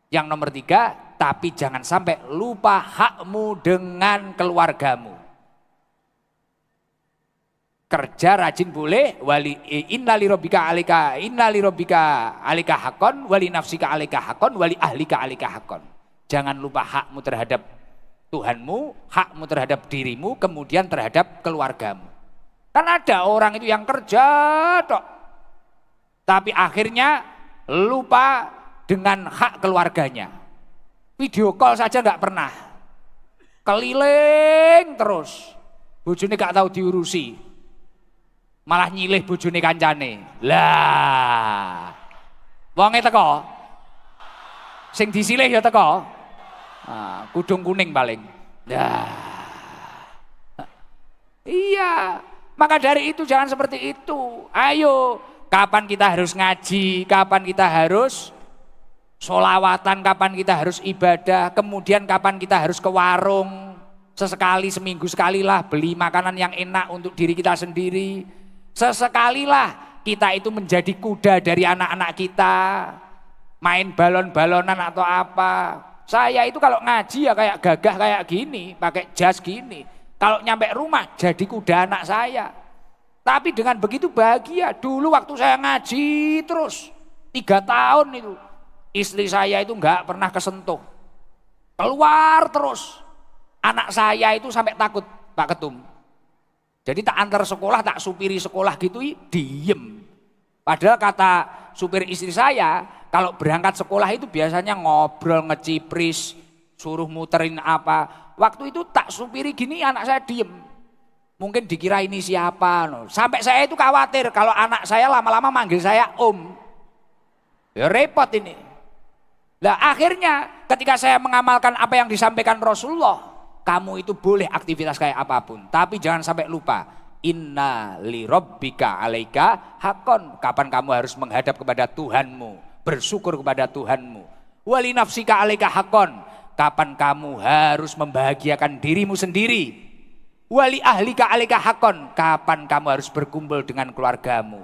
Yang nomor 3, tapi jangan sampai lupa hakmu dengan keluargamu. Kerja rajin boleh, wali innali rabbika alika hakon, wali nafsika alika hakon, wali ahlika alika hakon. Jangan lupa hakmu terhadap Tuhanmu, hakmu terhadap dirimu, kemudian terhadap keluargamu. Kan ada orang itu yang kerja tok, tapi akhirnya lupa dengan hak keluarganya. Video call saja nggak pernah, keliling terus, bojone gak tahu diurusi. Malah nyilih bojone kancane. Lah. Wonge teko. Sing disilih ya teko. Nah, kudung kuning paling. Nah. Iya. Maka dari itu jangan seperti itu. Ayo, kapan kita harus ngaji, kapan kita harus sholawatan, kapan kita harus ibadah, kemudian kapan kita harus ke warung. Sesekali, seminggu sekali lah beli makanan yang enak untuk diri kita sendiri. Sesekalilah kita itu menjadi kuda dari anak-anak kita, main balon-balonan atau apa. Saya itu kalau ngaji ya kayak gagah kayak gini, pakai jas gini. Kalau nyampe rumah jadi kuda anak saya. Tapi dengan begitu bahagia. Dulu waktu saya ngaji terus 3 tahun itu, istri saya itu nggak pernah kesentuh. Keluar terus. Anak saya itu sampai takut, Pak Ketum. Jadi tak antar sekolah, tak supiri sekolah gitu, diem. Padahal kata supir istri saya, kalau berangkat sekolah itu biasanya ngobrol, ngecipris, suruh muterin apa. Waktu itu tak supiri gini, anak saya diem. Mungkin dikira ini siapa. Sampai saya itu khawatir kalau anak saya lama-lama manggil saya Om. Ya repot ini. Nah akhirnya ketika saya mengamalkan apa yang disampaikan Rasulullah, kamu itu boleh aktivitas kayak apapun, tapi jangan sampai lupa. Inna li rabbika alaika hakon. Kapan kamu harus menghadap kepada Tuhanmu, bersyukur kepada Tuhanmu. Wali nafsika alaika hakon. Kapan kamu harus membahagiakan dirimu sendiri. Wali ahlika alaika hakon. Kapan kamu harus berkumpul dengan keluargamu.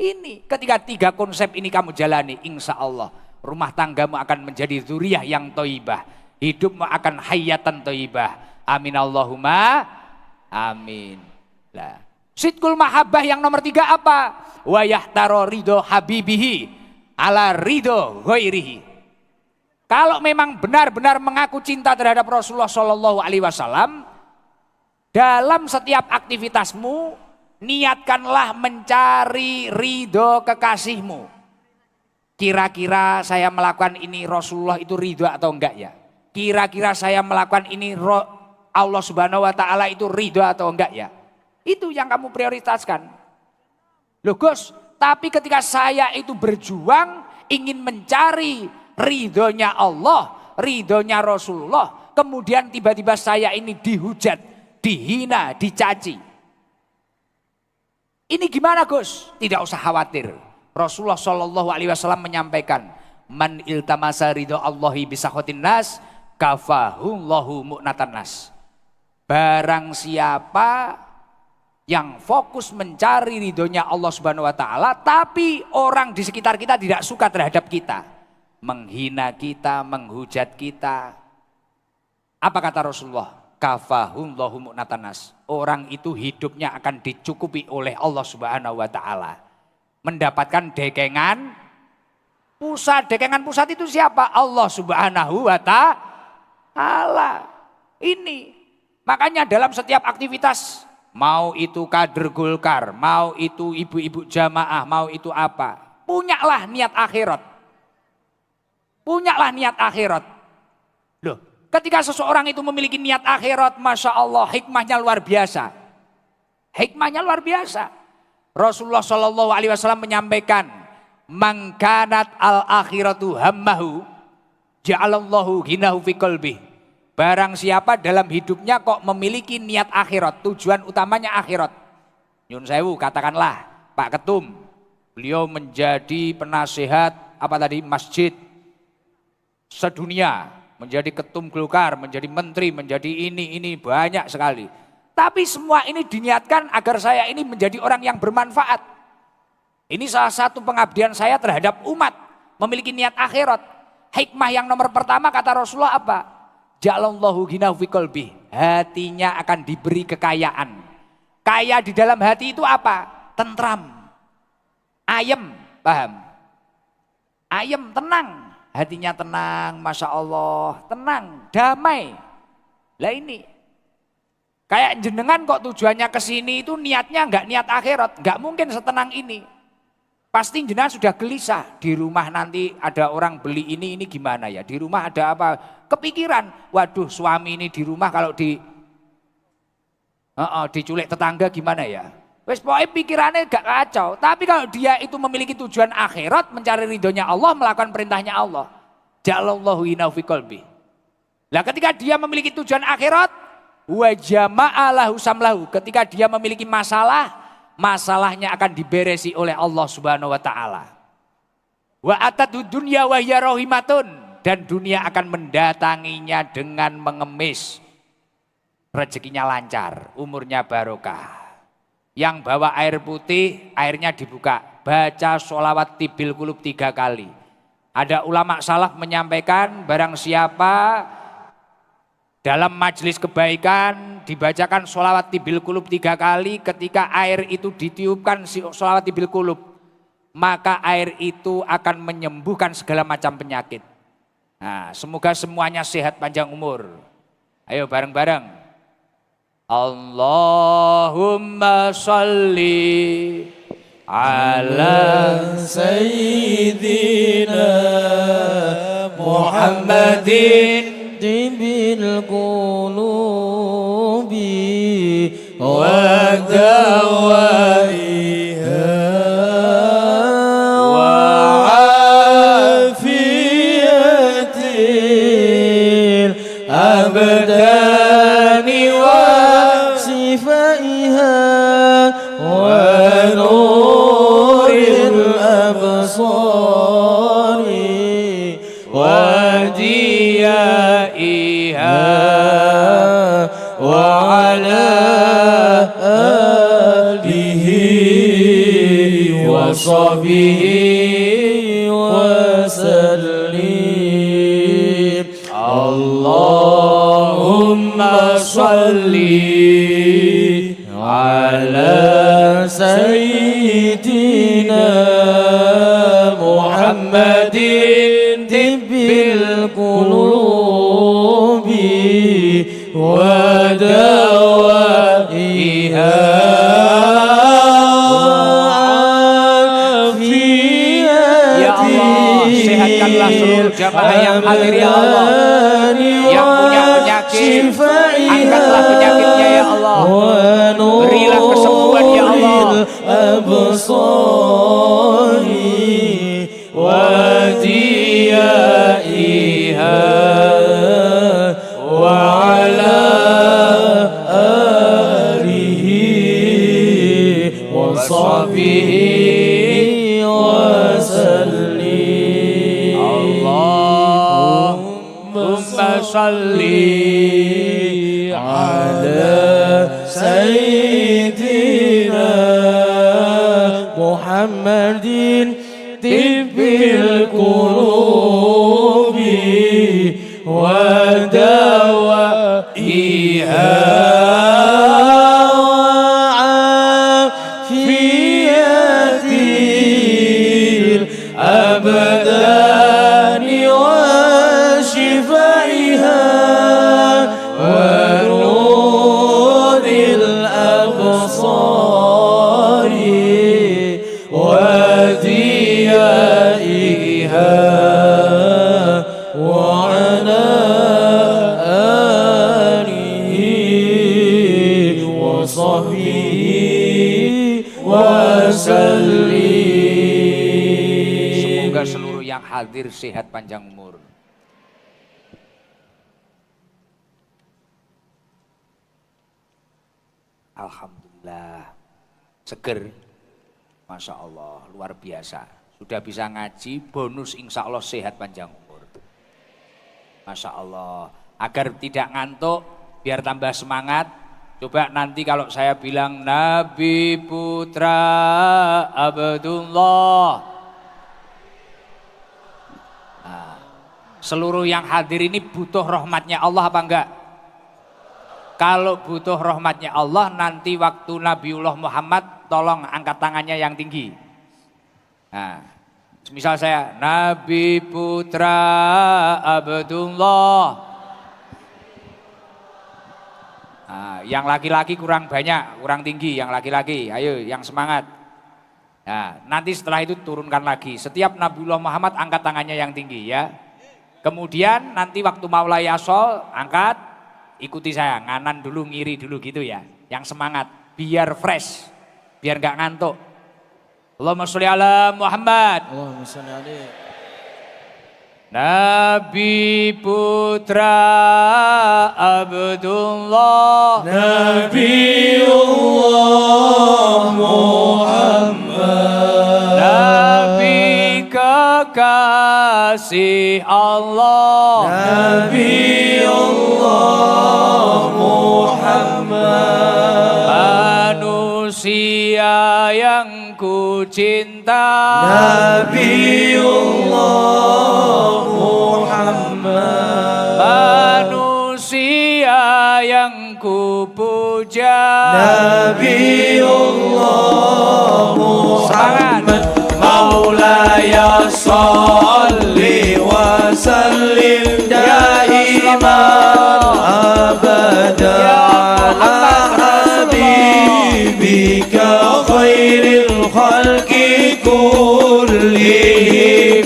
Ini ketika 3 konsep ini kamu jalani, insya Allah rumah tanggamu akan menjadi zuriyah yang thayyibah. Hidupmu akan hayatan thayyibah. Amin Allahumma amin. Lah, sidqul mahabbah yang nomor 3 apa? Wa yahtaro ridho habibihi ala ridho ghairihi. Kalau memang benar-benar mengaku cinta terhadap Rasulullah Shallallahu Alaihi Wasallam, dalam setiap aktivitasmu niatkanlah mencari ridho kekasihmu. Kira-kira saya melakukan ini Rasulullah itu ridho atau enggak ya? Kira-kira saya melakukan ini Allah Subhanahu wa taala itu ridho atau enggak ya? Itu yang kamu prioritaskan. Loh Gus, tapi ketika saya itu berjuang ingin mencari ridhonya Allah, ridhonya Rasulullah, kemudian tiba-tiba saya ini dihujat, dihina, dicaci. Ini gimana Gus? Tidak usah khawatir. Rasulullah Shallallahu Alaihi Wasallam menyampaikan, man iltamasa ridho Allahi bisakhotin nas, kafahullahu mu'natan nas. Barang siapa yang fokus mencari ridhonya Allah Subhanahu wa taala, tapi orang di sekitar kita tidak suka terhadap kita, menghina kita, menghujat kita. Apa kata Rasulullah? Kafahullahu mu'natan nas. Orang itu hidupnya akan dicukupi oleh Allah Subhanahu wa taala. Mendapatkan dekengan pusat. Dekengan pusat itu siapa? Allah Subhanahu wa ta'ala. Ini makanya dalam setiap aktivitas, mau itu kader Golkar, mau itu ibu-ibu jamaah, mau itu apa, punyalah niat akhirat. Punyalah niat akhirat. Loh, ketika seseorang itu memiliki niat akhirat, masya Allah, hikmahnya luar biasa. Hikmahnya luar biasa. Rasulullah Shallallahu Alaihi Wasallam menyampaikan, mangkanat al akhiratu hammahu, ja'alallahu ghinahu fi qalbih. Barang siapa dalam hidupnya kok memiliki niat akhirat, tujuan utamanya akhirat. Nyun sewu, katakanlah Pak Ketum, beliau menjadi penasehat apa tadi masjid sedunia, menjadi ketum Golkar, menjadi menteri, menjadi ini banyak sekali. Tapi semua ini diniatkan agar saya ini menjadi orang yang bermanfaat. Ini salah satu pengabdian saya terhadap umat, memiliki niat akhirat. Hikmah yang nomor pertama kata Rasulullah apa? Ja'alallahu ghinahu fi qalbi. Hatinya akan diberi kekayaan. Kaya di dalam hati itu apa? Tentram. Ayem, paham? Ayem, tenang. Hatinya tenang, masya Allah, tenang, damai. Lah ini. Kayak jenengan kok tujuannya ke sini itu niatnya enggak niat akhirat, enggak mungkin setenang ini. Pasti jenengan sudah gelisah, di rumah nanti ada orang beli ini gimana ya? Di rumah ada apa? Kepikiran, waduh suami ini di rumah kalau diculik tetangga gimana ya? Wes pokoknya pikirannya gak kacau. Tapi kalau dia itu memiliki tujuan akhirat, mencari ridhonya Allah, melakukan perintahnya Allah, ja'alallahu ghinahu fi qalbi. Lah ketika dia memiliki tujuan akhirat, wa jama'alahu samlahu, ketika dia memiliki masalah, masalahnya akan diberesi oleh Allah Subhanahu wa taala. Wa atadu dunya wa hiya rahimatun, dan dunia akan mendatanginya dengan mengemis. Rezekinya lancar, umurnya barokah. Yang bawa air putih, airnya dibuka. Baca sholawat tibil kulub 3 kali. Ada ulama salaf menyampaikan barang siapa dalam majelis kebaikan dibacakan sholawat tibil kulub 3 kali, ketika air itu ditiupkan sholawat tibil kulub, maka air itu akan menyembuhkan segala macam penyakit. Nah, semoga semuanya sehat panjang umur. Ayo bareng-bareng. Allahumma sholli ala sayyidina Muhammadin tibil qulubi wa dawaiha wa afiyatil abdani wa sifaiha wa nuril absari wa diyaiha wa ala alihi wa sahbihi wa sallim. Allahumma sholli ala sayyidina Muhammadin tibbil qulubi wa dawaiha Ya Allah, sehatkanlah seluruh jamaah yang hadir ya Allah. Yang punya penyakit, angkatlah penyakitnya ya Allah. Berilah kesembuhan ya Allah. Wa diyaiha wa ala alihi wa sahbihi wa sallim. Allahumma sholli ala sayyidina Muhammadin tibbil qulubi wa dawaiha wa afiyatil abdani wa shifaiha wa nuril absari wa diyaiha wa ala alihi wa sahbihi wa sallim. Semoga seluruh yang hadir sehat panjang umur. Alhamdulillah, seger, Masya Allah, luar biasa. Sudah bisa ngaji, bonus insya Allah sehat panjang umur. Masya Allah, agar tidak ngantuk, biar tambah semangat. Coba nanti kalau saya bilang Nabi Putra Abdullah, nah, seluruh yang hadir ini butuh rahmatnya Allah apa enggak? Kalau butuh rahmatnya Allah, nanti waktu Nabiullah Muhammad tolong angkat tangannya yang tinggi. Nah, misal saya Nabi Putra Abdullah. Nah, yang laki-laki kurang banyak, kurang tinggi, yang laki-laki, ayo yang semangat. Nah, nanti setelah itu turunkan lagi. Setiap Nabiullah Muhammad angkat tangannya yang tinggi ya. Kemudian nanti waktu Maulai Yasol angkat. Ikuti saya, nganan dulu, ngiri dulu gitu ya. Yang semangat, biar fresh, biar gak ngantuk. Allahumma sholli ala Muhammad. Allahumma sholli alaihi. Nabi Putra Abdullah, Nabiullah Muhammad, Nabi kekasih Allah, Nabiullah Muhammad, Manusia yang ku cinta, Nabiullah Muhammad. Manusia yang ku puja, Nabiullah Muhammad. Maulaya salli wa sallim daiman abada ala habibika khairil khalqi kullihim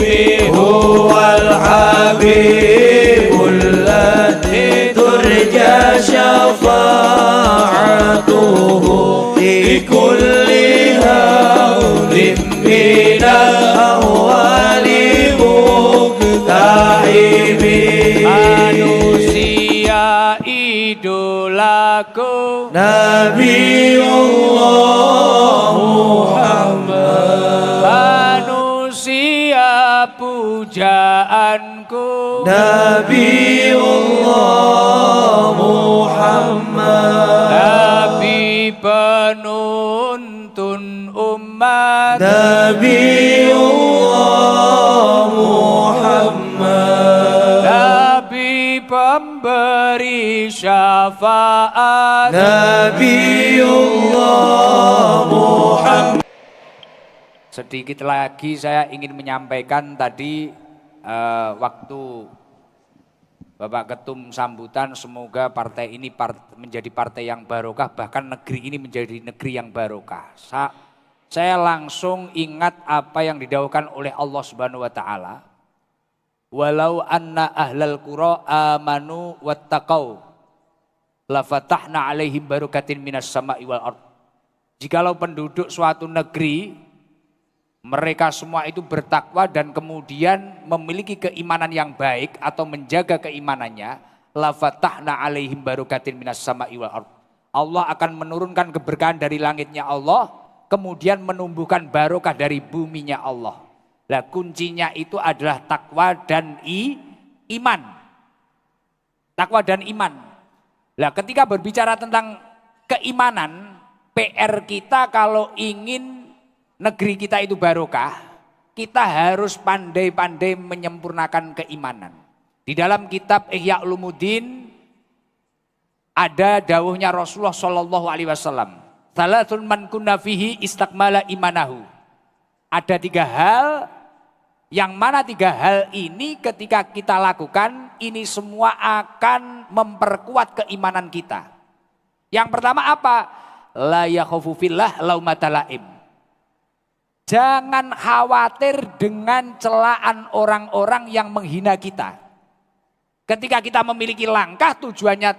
huwal habibul ladzi turja syafa'atuhu fi kulli hawlin minal ahwali muqtahibi. manusia idolaku, Nabiullah Muhammad. manusia pujaanku, Nabiullah Muhammad. Nabi penuntun umat, Nabiullah Muhammad. Nabi pemberi syafaat, Nabiullah Muhammad. Sedikit lagi saya ingin menyampaikan tadi waktu Bapak Ketum sambutan, semoga partai ini menjadi partai yang barokah, bahkan negeri ini menjadi negeri yang barokah. Saya langsung ingat apa yang didawahkan oleh Allah Subhanahu wa taala. Walau anna ahlal qura amanu wattaqau lafatahna alaihim barakatin minas sama'i wal ard. Jikalau penduduk suatu negeri mereka semua itu bertakwa dan kemudian memiliki keimanan yang baik atau menjaga keimanannya, la fatahna alaihim barakatin minas sama'i wal ard. Allah akan menurunkan keberkahan dari langitnya Allah, kemudian menumbuhkan barokah dari buminya Allah. Lah kuncinya itu adalah takwa dan iman. Takwa dan iman. Lah ketika berbicara tentang keimanan, PR kita kalau ingin negeri kita itu barokah, kita harus pandai-pandai menyempurnakan keimanan. Di dalam kitab Ihya Ulumuddin ada dawuhnya Rasulullah Shallallahu Alaihi Wasallam, Salatun man kunna fihi istakmala imanahu. Ada 3 hal, yang mana 3 hal ini ketika kita lakukan, ini semua akan memperkuat keimanan kita. Yang pertama apa? La yakhafu fillah laumata laim. Jangan khawatir dengan celaan orang-orang yang menghina kita. Ketika kita memiliki langkah tujuannya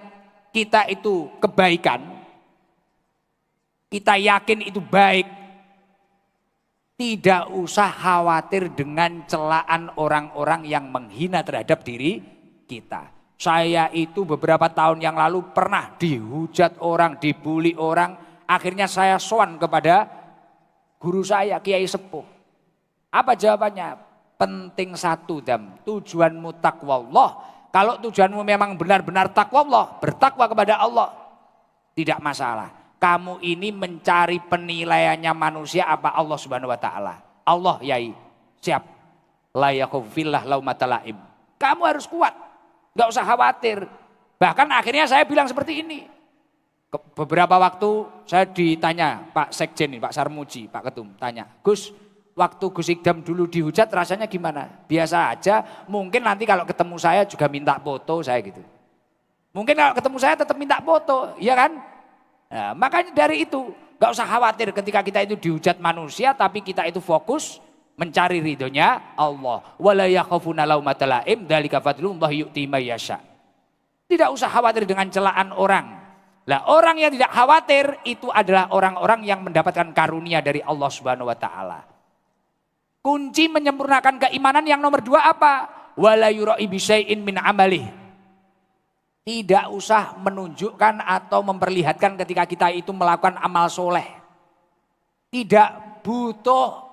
kita itu kebaikan, kita yakin itu baik, tidak usah khawatir dengan celaan orang-orang yang menghina terhadap diri kita. Saya itu beberapa tahun yang lalu pernah dihujat orang, dibully orang, akhirnya saya sowan kepada guru saya, Kiai Sepuh. Apa jawabannya? Penting satu, Dam, tujuanmu takwallah. Kalau tujuanmu memang benar-benar takwallah, bertakwa kepada Allah, tidak masalah. Kamu ini mencari penilaiannya manusia apa Allah Subhanahu wa taala? Allah, Yai. Siap. La yakhafu fillah laumata laim. Kamu harus kuat. Enggak usah khawatir. Bahkan akhirnya saya bilang seperti ini. Beberapa waktu saya ditanya Pak Sekjen, Pak Sarmuji, Pak Ketum, tanya, Gus, waktu Gus Ikdam dulu dihujat rasanya gimana? Biasa aja, mungkin nanti kalau ketemu saya juga minta foto, saya gitu. Mungkin kalau ketemu saya tetap minta foto, iya kan? Nah, makanya dari itu, gak usah khawatir ketika kita itu dihujat manusia, tapi kita itu fokus mencari ridhonya Allah. Wala yakhafuna laumata laim dzalika fadlullah yu'ti may yasha. Tidak usah khawatir dengan celaan orang. Lah orang yang tidak khawatir itu adalah orang-orang yang mendapatkan karunia dari Allah Subhanahu wa taala. Kunci menyempurnakan keimanan yang nomor 2 apa? Wala yura'i bisyai'in min amalih. Tidak usah menunjukkan atau memperlihatkan ketika kita itu melakukan amal soleh. Tidak butuh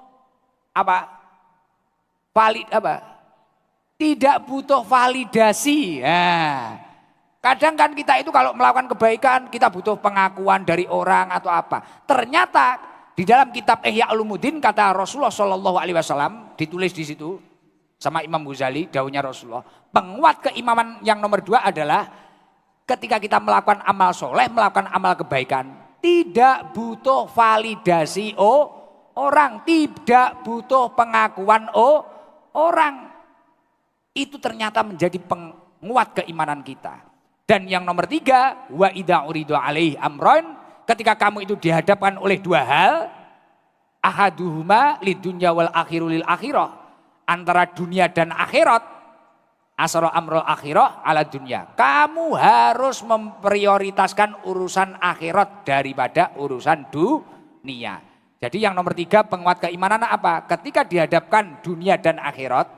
Tidak butuh validasi. Nah, Kadang kan kita itu kalau melakukan kebaikan kita butuh pengakuan dari orang atau apa. Ternyata di dalam kitab Ihya Ulumuddin kata Rasulullah Shallallahu Alaihi Wasallam ditulis di situ sama Imam Ghazali, daunya Rasulullah. Penguat keimaman yang nomor 2 adalah ketika kita melakukan amal soleh, melakukan amal kebaikan, tidak butuh validasi orang, tidak butuh pengakuan orang. Itu ternyata menjadi penguat keimanan kita. Dan yang nomor 3, wa idza uridu alaihi amron, ketika kamu itu dihadapkan oleh 2 hal, ahaduhuma lidunya wal akhiru lil akhirah, antara dunia dan akhirat, asara amrul akhirah ala dunia. Kamu harus memprioritaskan urusan akhirat daripada urusan dunia. Jadi yang nomor 3 penguat keimanan apa? Ketika dihadapkan dunia dan akhirat,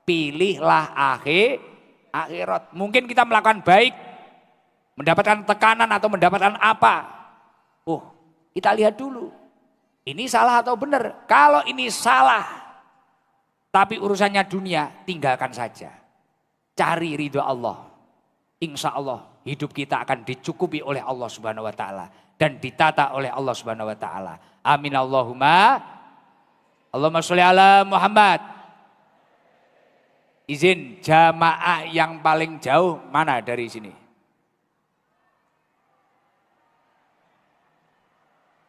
pilihlah akhirat. Mungkin kita melakukan baik, mendapatkan tekanan atau mendapatkan apa. Kita lihat dulu. Ini salah atau benar? Kalau ini salah, tapi urusannya dunia, tinggalkan saja. Cari ridho Allah. Insya Allah hidup kita akan dicukupi oleh Allah Subhanahu wa Ta'ala. Dan ditata oleh Allah Subhanahu wa Ta'ala. Amin Allahumma. Allahumma sholli ala Muhammad. Izin jamaah yang paling jauh mana dari sini?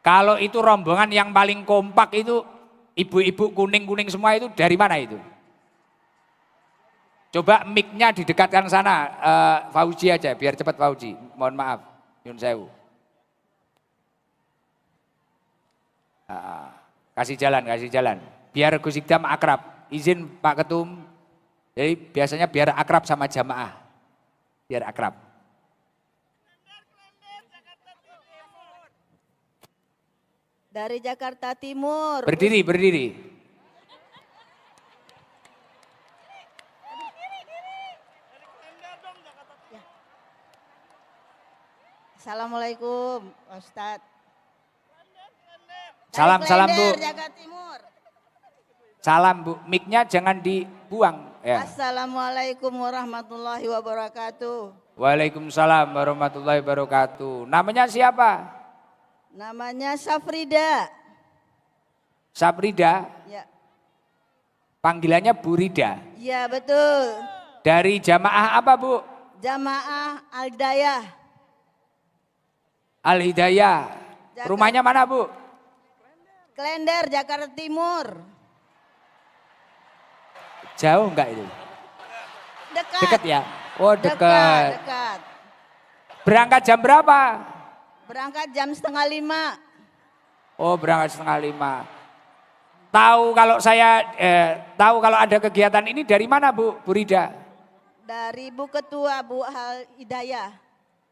Kalau itu rombongan yang paling kompak itu ibu-ibu kuning-kuning semua itu dari mana itu? Coba mic-nya didekatkan sana, Fauji aja biar cepat Fauji. Mohon maaf, Yun Sewu. Kasih jalan. Biar Gus Ikdam akrab. Izin Pak Ketum. Jadi biasanya biar akrab sama jamaah. Biar akrab. Dari Jakarta Timur. Berdiri. Assalamualaikum, Ustadz. Salam Bu. Jakarta Timur. Salam Bu. Mic-nya jangan dibuang. Ya. Assalamualaikum warahmatullahi wabarakatuh. Waalaikumsalam warahmatullahi wabarakatuh. Namanya siapa? Namanya Safrida. Saprida? Ya. Panggilannya Bu Rida? Ya betul. Dari jamaah apa Bu? Jamaah Al-Hidayah. Al-Hidayah. Rumahnya mana Bu? Klender, Jakarta Timur. Jauh enggak itu? Dekat ya? Oh dekat. Dekat. Berangkat jam berapa? Berangkat jam 4:30. Oh berangkat 4:30. Tahu kalau ada kegiatan ini dari mana Bu Rida? Dari Bu Ketua Bu Al-Hidayah.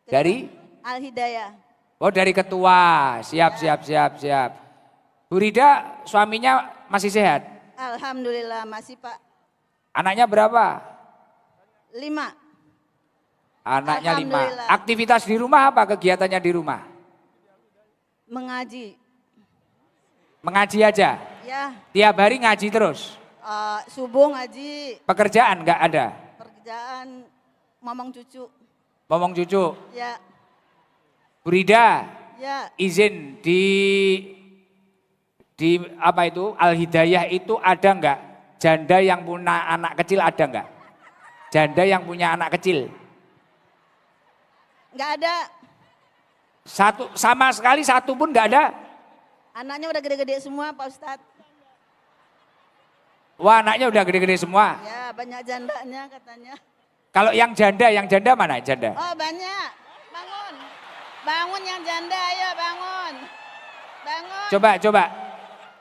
Dari? Al-Hidayah. Oh dari ketua, siap. Bu Rida suaminya masih sehat? Alhamdulillah masih Pak. Anaknya berapa? 5. Anaknya 5. Aktivitas di rumah apa kegiatannya di rumah? Mengaji. Mengaji aja? Ya. Tiap hari ngaji terus? Subuh ngaji. Pekerjaan enggak ada? Pekerjaan momong cucu. Momong cucu? Ya. Bu Rida, ya. Izin di apa itu Al-Hidayah itu ada enggak? Janda yang punya anak kecil ada enggak? Janda yang punya anak kecil? Enggak ada. Sama sekali satu pun enggak ada? Anaknya udah gede-gede semua Pak Ustadz. Wah anaknya udah gede-gede semua? Ya banyak jandanya katanya. Kalau yang janda mana janda? Oh banyak, bangun yang janda ayo bangun. Coba.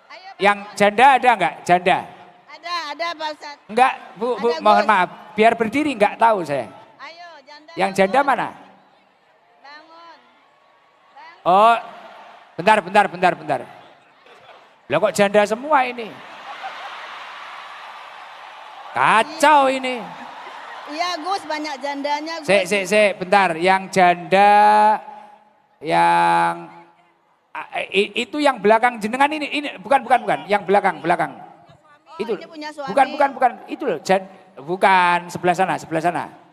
Ayo, yang janda ada enggak? Janda? Ada Pak Ustadz. Enggak Bu, mohon maaf. Biar berdiri enggak tahu saya. Ayo janda. Yang janda mana? Bangun. Oh, bentar. Lah kok janda semua ini? Kacau ini. Iya Gus banyak jandanya Gus. Bentar. Yang janda yang itu yang belakang jenengan ini bukan. Yang belakang. Oh, Itu. Ini punya suami. Bukan. Itu loh. Bukan sebelah sana.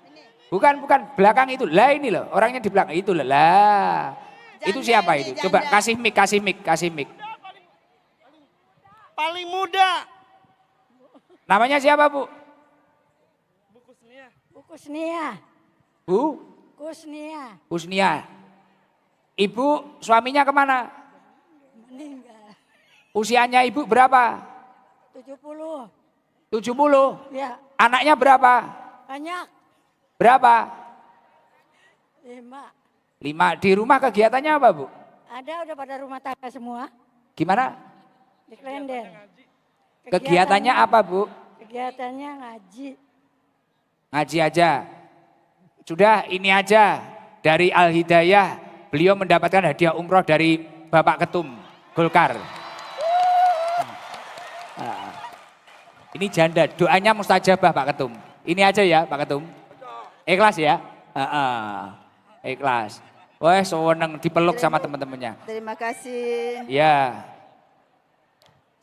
Ini. Bukan, belakang itu. Lah ini loh, orangnya di belakang itu lah. Itu Janda siapa ini, itu? Coba janda. kasih mic. Paling muda. Namanya siapa, Bu? Bu Kusnia. Bu Kusnia. Bu Kusnia. Husnia. Ibu suaminya kemana? Meninggal. Usianya ibu berapa? 70. 70. Ya, Anaknya berapa? banyak. Berapa? 5. 5. Di rumah kegiatannya apa, Bu? Ada udah pada rumah tangga semua Gimana? di Klender. Kegiatannya apa, Bu? Kegiatannya ngaji. Ngaji aja. Sudah ini aja dari Al Hidayah, beliau mendapatkan hadiah umroh dari Bapak Ketum Golkar. Nah, ini janda, doanya mustajabah Pak Ketum. Ini aja ya Pak Ketum. Ikhlas ya? Ikhlas. Wah, sewenang dipeluk sama teman-temannya. Terima kasih. Ya.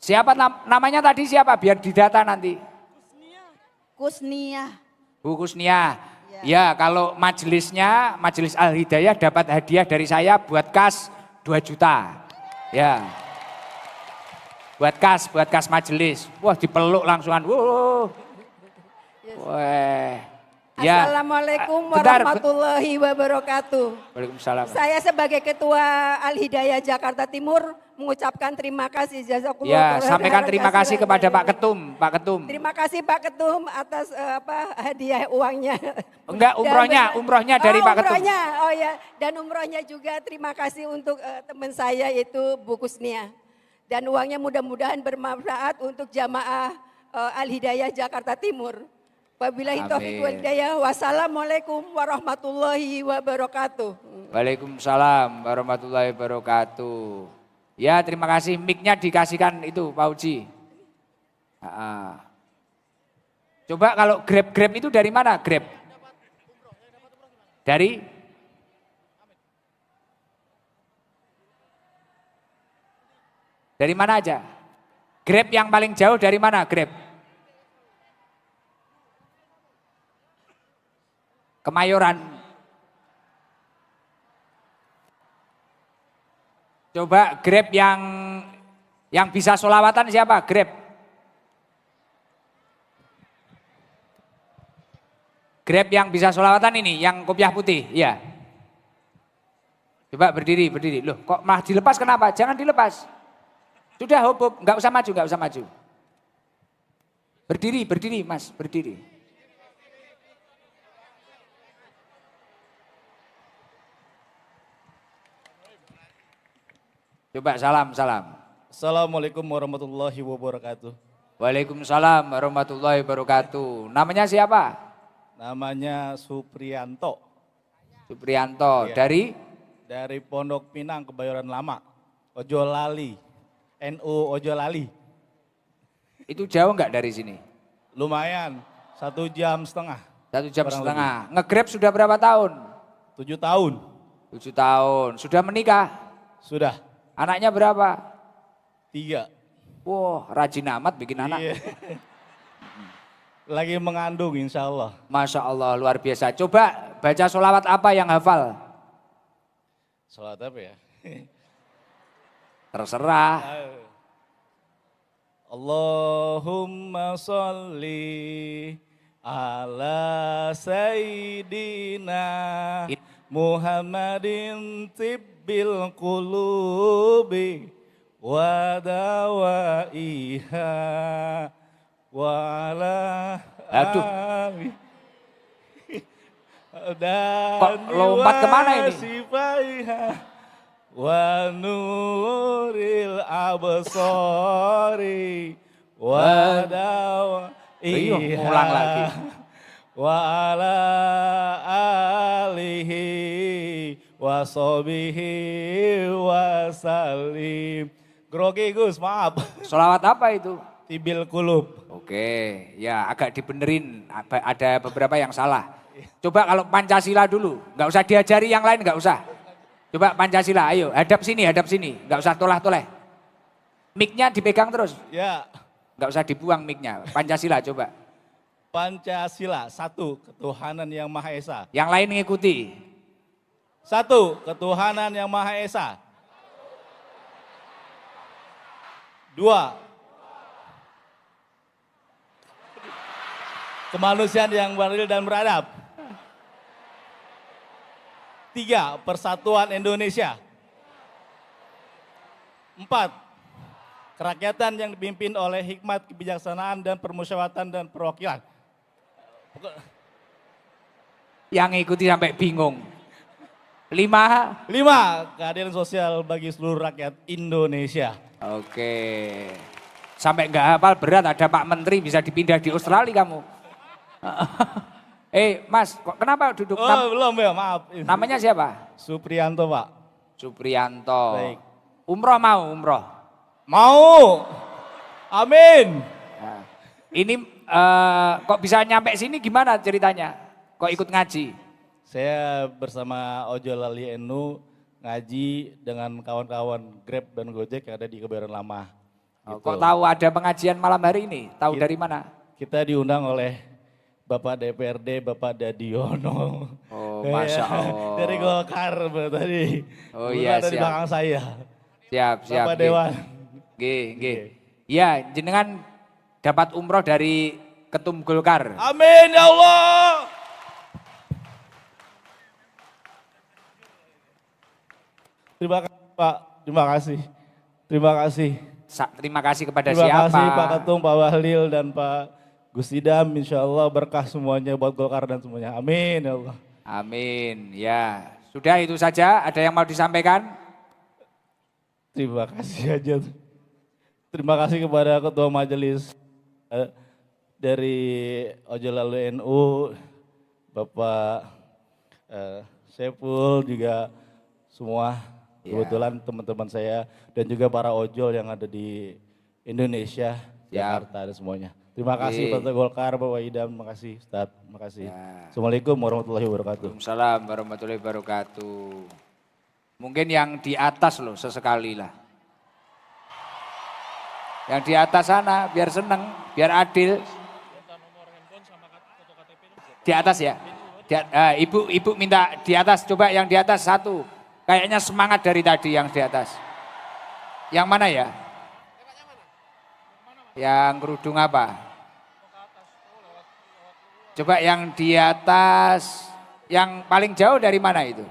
Siapa namanya tadi siapa? Biar didata nanti. Kusnia. Bu Kusnia. Ya, kalau majelisnya, Majelis Al Hidayah dapat hadiah dari saya buat kas 2 juta. Ya. Buat kas majelis. Wah, dipeluk langsungan. Wah. Ya. Assalamualaikum Bentar. warahmatullahi wabarakatuh. Waalaikumsalam. Saya sebagai Ketua Al Hidayah Jakarta Timur mengucapkan terima kasih jazakallahu Ya, khairan. sampaikan terima kasih kepada Pak Ketum, Pak Ketum. Terima kasih Pak Ketum atas hadiah uangnya. Enggak, umrohnya dari Pak Ketum. Umrohnya, oh ya. Dan umrohnya juga terima kasih untuk teman saya yaitu Bu Kusnia. Dan uangnya mudah-mudahan bermanfaat untuk jamaah Al Hidayah Jakarta Timur. Wabillahi taufiq wal hidayah. Wassalamualaikum warahmatullahi wabarakatuh. Waalaikumsalam warahmatullahi wabarakatuh. Ya, terima kasih. Mic-nya dikasihkan itu Pak Uji. Coba kalau Grab itu dari mana? Grab? Dari mana aja? Grab yang paling jauh dari mana? Grab? Kemayoran. Coba Grab yang bisa sholawatan siapa? Grab. Grab yang bisa sholawatan ini, yang kopiah putih, ya. Coba berdiri. Loh, kok malah dilepas kenapa? Jangan dilepas. Sudah hop, nggak usah maju. Berdiri, Mas, berdiri. Coba salam. Assalamualaikum warahmatullahi wabarakatuh. Waalaikumsalam warahmatullahi wabarakatuh. Namanya siapa? Namanya Supriyanto. Supriyanto. Iya. Dari Pondok Pinang, Kebayoran Lama. Ojolali. NU Ojolali. Itu jauh nggak dari sini? Lumayan, 1 jam setengah. 1 jam Kurang setengah. Nge-Grab sudah berapa tahun? 7 tahun. 7 tahun. Sudah menikah? Sudah. Anaknya berapa? 3. Wah, rajin amat bikin anak. Iya. Lagi mengandung insya Allah. Masya Allah, luar biasa. Coba baca sholawat apa yang hafal? Salat apa ya? Terserah. Allahumma sholli ala sayyidina Muhammadin tibbil qulubi wa dawaiha wa ala ali. Kok lompat kemana ini? Wa nuril absari wa dawaiha. Ulang lagi. Wa ala alihi wa sahbihi wa salim. Grogi Gus, maaf. Sholawat apa itu? Tibil kulub. Oke, ya agak dibenerin. Ada beberapa yang salah. Coba kalau Pancasila dulu, nggak usah diajari yang lain, nggak usah. Coba Pancasila, ayo hadap sini, nggak usah toleh-toleh. Mic-nya dipegang terus, Ya. nggak usah dibuang mic-nya. Pancasila coba. Pancasila, satu, ketuhanan yang Maha Esa. Yang lain ngikuti. Satu, ketuhanan yang Maha Esa. Dua, kemanusiaan yang adil dan beradab. Tiga, persatuan Indonesia. Empat, kerakyatan yang dipimpin oleh hikmat, kebijaksanaan, dan permusyawaratan dan perwakilan. Yang ngikuti sampai bingung. Lima. Lima, keadilan sosial bagi seluruh rakyat Indonesia. Oke. Sampai nggak hafal berat, ada Pak Menteri bisa dipindah di Australia kamu. Mas, kok kenapa duduk? Belum ya, maaf. Namanya siapa? Supriyanto, Pak. Supriyanto. Baik. Umroh mau, umroh. Mau. Amin. Nah, ini kok bisa nyampe sini gimana ceritanya? Kok ikut ngaji? Saya bersama Ojo Lali NU ngaji dengan kawan-kawan Grab dan Gojek yang ada di Kebayoran Lama. Oh, Gitu. kok tahu ada pengajian malam hari ini? Tahu dari mana? Kita diundang oleh Bapak DPRD, Bapak Dadiono. Oh, Masya Allah. Dari Golkar tadi. Oh iya, Ada di siap. belakang saya. Siap. Bapak Dewan. Nggih. Ya, jenengan dapat umroh dari Ketum Golkar. Amin ya Allah. Terima kasih Pak, terima kasih. Terima kasih. Terima kasih kepada Terima siapa? kasih Pak Ketum, Pak Bahlil dan Pak Gus Idam. Insya Allah berkah semuanya buat Golkar dan semuanya. Amin ya Allah. Amin. Ya, sudah itu saja. Ada yang mau disampaikan? Terima kasih aja. Terima kasih kepada Ketua Majelis dari Ojo Lalu NU, Bapak Sepul juga semua. Kebetulan teman-teman saya dan juga para ojol yang ada di Indonesia, Jakarta dan semuanya. Terima kasih Partai Golkar, Bapak Idam, terima kasih Ustadz, terima kasih. Assalamualaikum warahmatullahi wabarakatuh. Waalaikumsalam warahmatullahi wabarakatuh. Mungkin yang di atas loh sesekali lah. Yang di atas sana biar seneng, biar adil. Di atas ya. Ibu minta di atas, coba yang di atas satu. Kayaknya semangat dari tadi yang di atas. Yang mana ya? Yang kerudung apa? Coba yang di atas, yang paling jauh dari mana itu?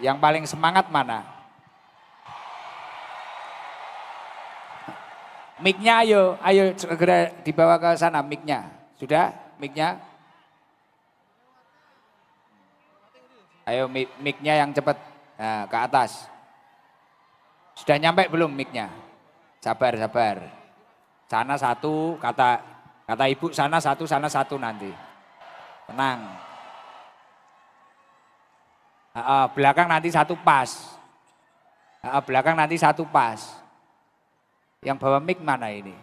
Yang paling semangat mana? Mic-nya ayo segera dibawa ke sana mic-nya. Sudah mic-nya? Ayo mic-nya yang cepat, nah, ke atas. Sudah nyampe belum mic-nya? Sabar. Sana satu, kata ibu sana satu nanti. Tenang. Belakang nanti satu pas. Belakang nanti satu pas. Yang bawa mic mana ini?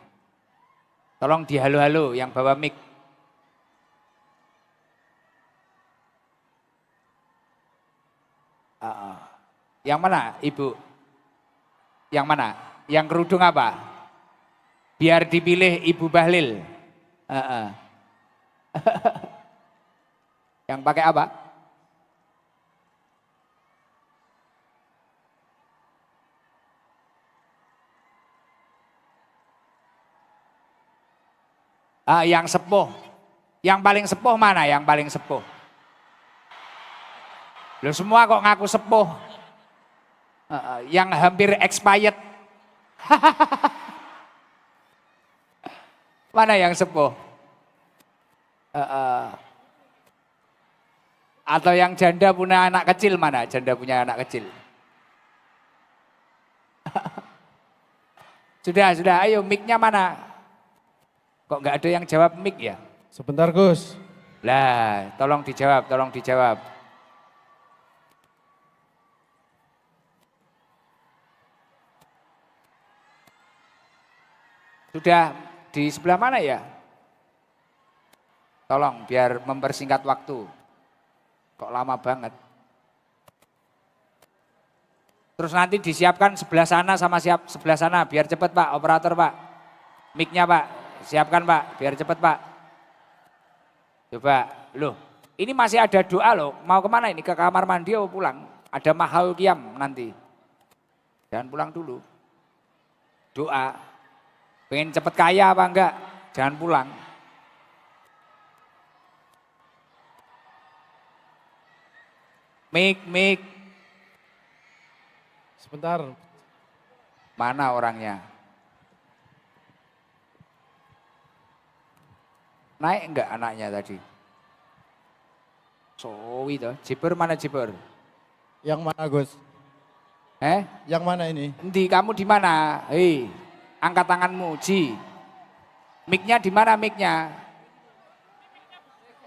Tolong di halo-halo yang bawa mic. Yang mana ibu? Yang mana? Yang kerudung apa? Biar dipilih Ibu Bahlil. Yang pakai apa? Yang sepuh. Yang paling sepuh mana? Yang paling sepuh. Loh semua kok ngaku sepuh. Yang hampir expired. Mana yang sepuh? Atau yang janda punya anak kecil mana? Janda punya anak kecil. Sudah, ayo mic-nya mana? Kok nggak ada yang jawab mic ya? Sebentar Gus. Lah, tolong dijawab. Sudah di sebelah mana ya? Tolong biar mempersingkat waktu. Kok lama banget. Terus nanti disiapkan sebelah sana sama sebelah sana biar cepet Pak, operator Pak. Mic-nya Pak, siapkan Pak, biar cepet Pak. Coba, loh ini masih ada doa loh, mau kemana ini? Ke kamar mandi atau pulang? Ada mahal qiyam nanti. Jangan pulang dulu. Doa, pengen cepet kaya apa enggak? Jangan pulang. Mic. Sebentar. Mana orangnya? Naik enggak anaknya tadi? Sowi toh. Jiber mana Jiber? Yang mana Gus? Yang mana ini? Endi kamu di mana? Hei, angkat tanganmu, Ji. Mic-nya di mana mic-nya?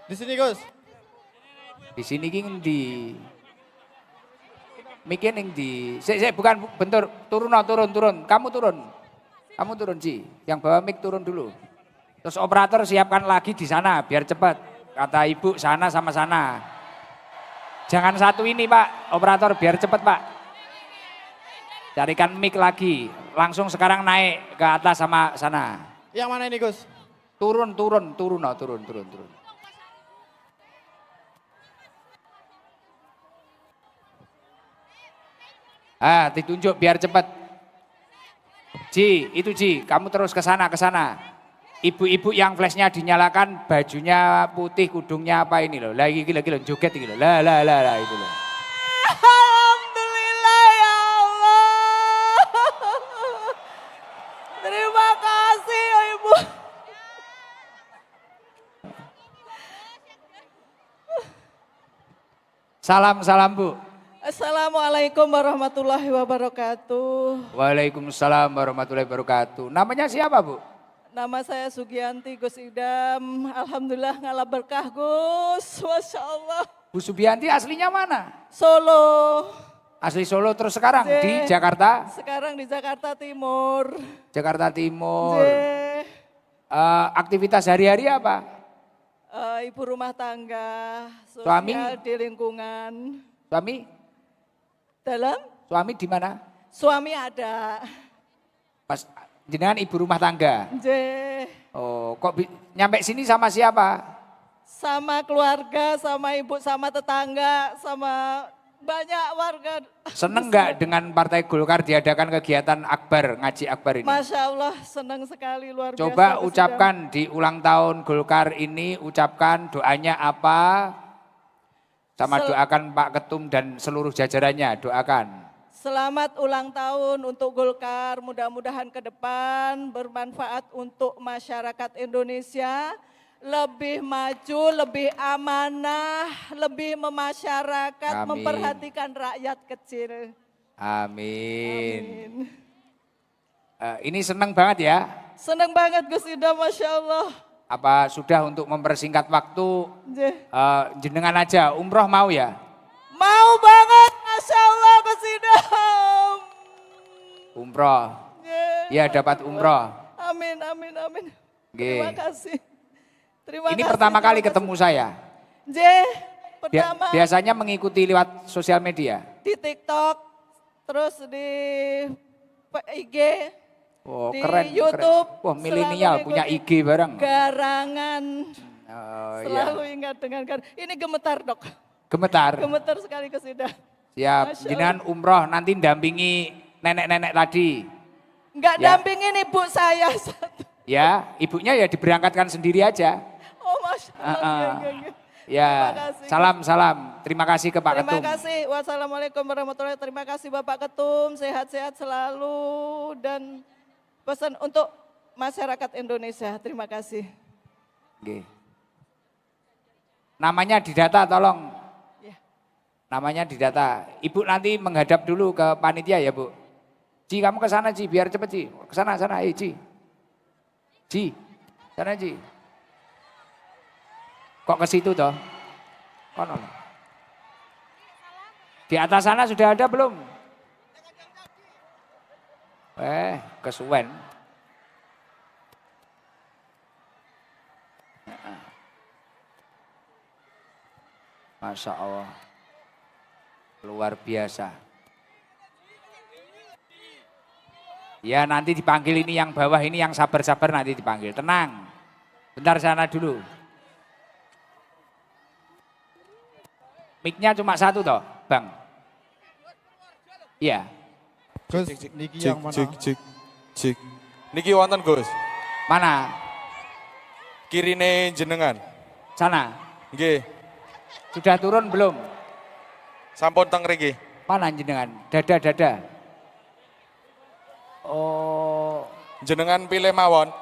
Di sini Gus. Di sini ki ngendi? Mic-nya ning ndi? Sik bukan bentur, turun. Kamu turun Ji. Yang bawa mic turun dulu. Terus operator siapkan lagi di sana biar cepat. Kata ibu sana sama sana. Jangan satu ini Pak, operator biar cepat Pak. Carikan mic lagi, langsung sekarang naik ke atas sama sana. Yang mana ini Gus? Turun. Ditunjuk biar cepat. Ji, kamu terus ke sana. Ibu-ibu yang flashnya dinyalakan, bajunya putih, kudungnya apa ini loh. Lagi loh, joget ini loh. Lah itu loh. Alhamdulillah ya Allah. Terima kasih Ibu. Salam Bu. Assalamualaikum warahmatullahi wabarakatuh. Waalaikumsalam warahmatullahi wabarakatuh. Namanya siapa Bu? Nama saya Sugianti Gus Idam. Alhamdulillah ngalah berkah Gus. Masya Allah. Bu Subianti aslinya mana? Solo. Asli Solo terus sekarang di Jakarta? Sekarang di Jakarta Timur. Jakarta Timur. Jeh. Aktivitas hari-hari apa? Ibu rumah tangga. Suami? Sosial di lingkungan. Suami? Dalam? Suami di mana? Suami ada. Mas, jenengan ibu rumah tangga. Jeh. Oh, kok nyampe sini sama siapa? Sama keluarga, sama ibu, sama tetangga, sama banyak warga. Seneng nggak dengan Partai Golkar diadakan kegiatan akbar, ngaji akbar ini? Masya Allah, senang sekali, luar biasa. Coba Gus ucapkan di ulang tahun Golkar ini, ucapkan doanya apa? Sama doakan Pak Ketum dan seluruh jajarannya, doakan. Selamat ulang tahun untuk Golkar, mudah-mudahan ke depan bermanfaat untuk masyarakat Indonesia. Lebih maju, lebih amanah, lebih memasyarakat, Amin. memperhatikan rakyat kecil. Amin. Ini seneng banget ya. Senang banget Gus Ida, Masya Allah. Apa sudah untuk mempersingkat waktu, Jeh. jenengan aja umroh mau ya? Mau banget, Masya Allah Gus Ida. Umroh, ya dapat umroh. Amin. Nggih. Terima kasih. Ini pertama kali ketemu saya. Pertama Biasanya mengikuti lewat sosial media. di TikTok, terus di IG, Oh di keren. YouTube. Wah milenial punya IG bareng. Garangan. Oh, Selalu iya. ingat dengan ini gemetar dok. Gemetar. Gemetar sekali kesudah. Siap. Masya Jenengan umroh nanti dampingi nenek-nenek tadi. Enggak Ya. dampingin ibu saya. Ya, ibunya ya diberangkatkan sendiri aja. Oh Masya Allah. Iya. Ya, Terima kasih. salam. Terima kasih ke Pak Terima Ketum. kasih. Wassalamualaikum warahmatullahi wabarakatuh. Terima kasih Bapak Ketum. Sehat-sehat selalu. Dan pesan untuk masyarakat Indonesia. Terima kasih. Oke. Namanya didata tolong. Ya. Namanya didata. Ibu nanti menghadap dulu ke panitia ya Bu. Ci kamu ke sana Ci, biar cepet Ci. Ke sana, Ci. Ci, sana Ci. Kok ke situ toh? Kono. Di atas sana sudah ada belum? Kesuwen. Masya Allah. Luar biasa. Ya nanti dipanggil ini yang bawah ini yang sabar-sabar nanti dipanggil. Tenang. Bentar sana dulu. Mic-nya cuma satu toh, Bang? Iya. Gus, niki yang mana? Cik. Niki wonten Gus. Mana? Kirine jenengan. Sana. Nggih. Sudah turun belum? Sampun teng mriki. Mana jenengan? Dada. Oh. Jenengan pilih mawon.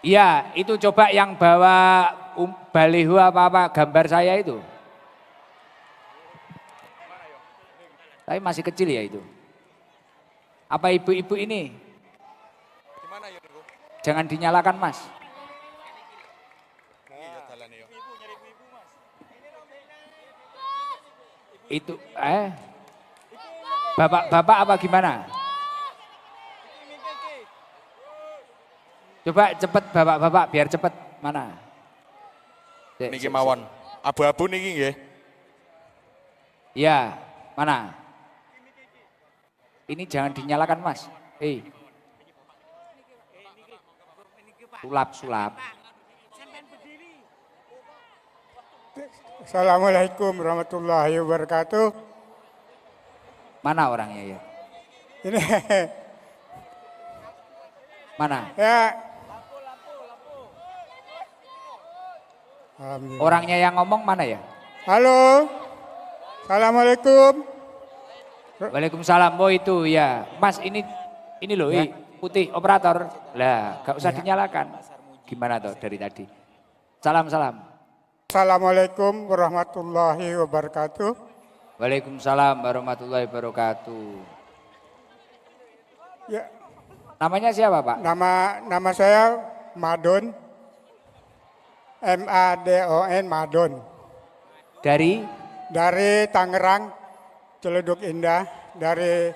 Iya, itu coba yang bawa baliho apa-apa gambar saya itu. Tapi masih kecil ya itu. Apa ibu-ibu ini? Gimana ya niku? Jangan dinyalakan Mas. Itu Bapak apa gimana? Coba cepet bapak-bapak biar cepet mana? Niki mawon. Abu-abu niki nggih. Iya, mana? Ini jangan dinyalakan Mas. Sulap. Assalamualaikum warahmatullahi wabarakatuh. Mana orangnya ya? Ini Mana? ya. Orangnya yang ngomong mana ya? Halo. Assalamualaikum. Waalaikumsalam. Oh itu ya. Mas ini loh, putih operator. Lah, gak usah dinyalakan. Gimana toh dari tadi? Salam. Assalamualaikum warahmatullahi wabarakatuh. Waalaikumsalam warahmatullahi wabarakatuh. Ya, Namanya siapa Pak? nama saya Madon. MADON Madon. Dari? Dari Tangerang, Celeduk Indah, dari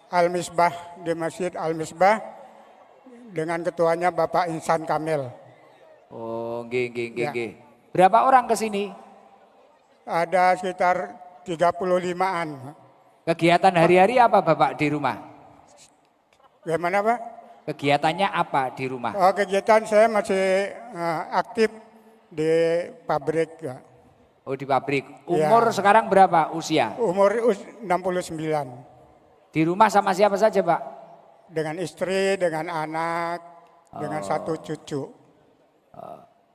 Al-Misbah, di Masjid Al-Misbah dengan ketuanya Bapak Insan Kamil. Oh, nggih. Ya. Berapa orang ke sini? Ada sekitar 35-an. Kegiatan hari-hari apa Bapak di rumah? Bagaimana Pak? Kegiatannya apa di rumah? Oh, kegiatan saya masih aktif di pabrik. Ya. Oh, di pabrik. Umur sekarang berapa usia? Umur 69. Di rumah sama siapa saja Pak? Dengan istri, dengan anak, dengan satu cucu.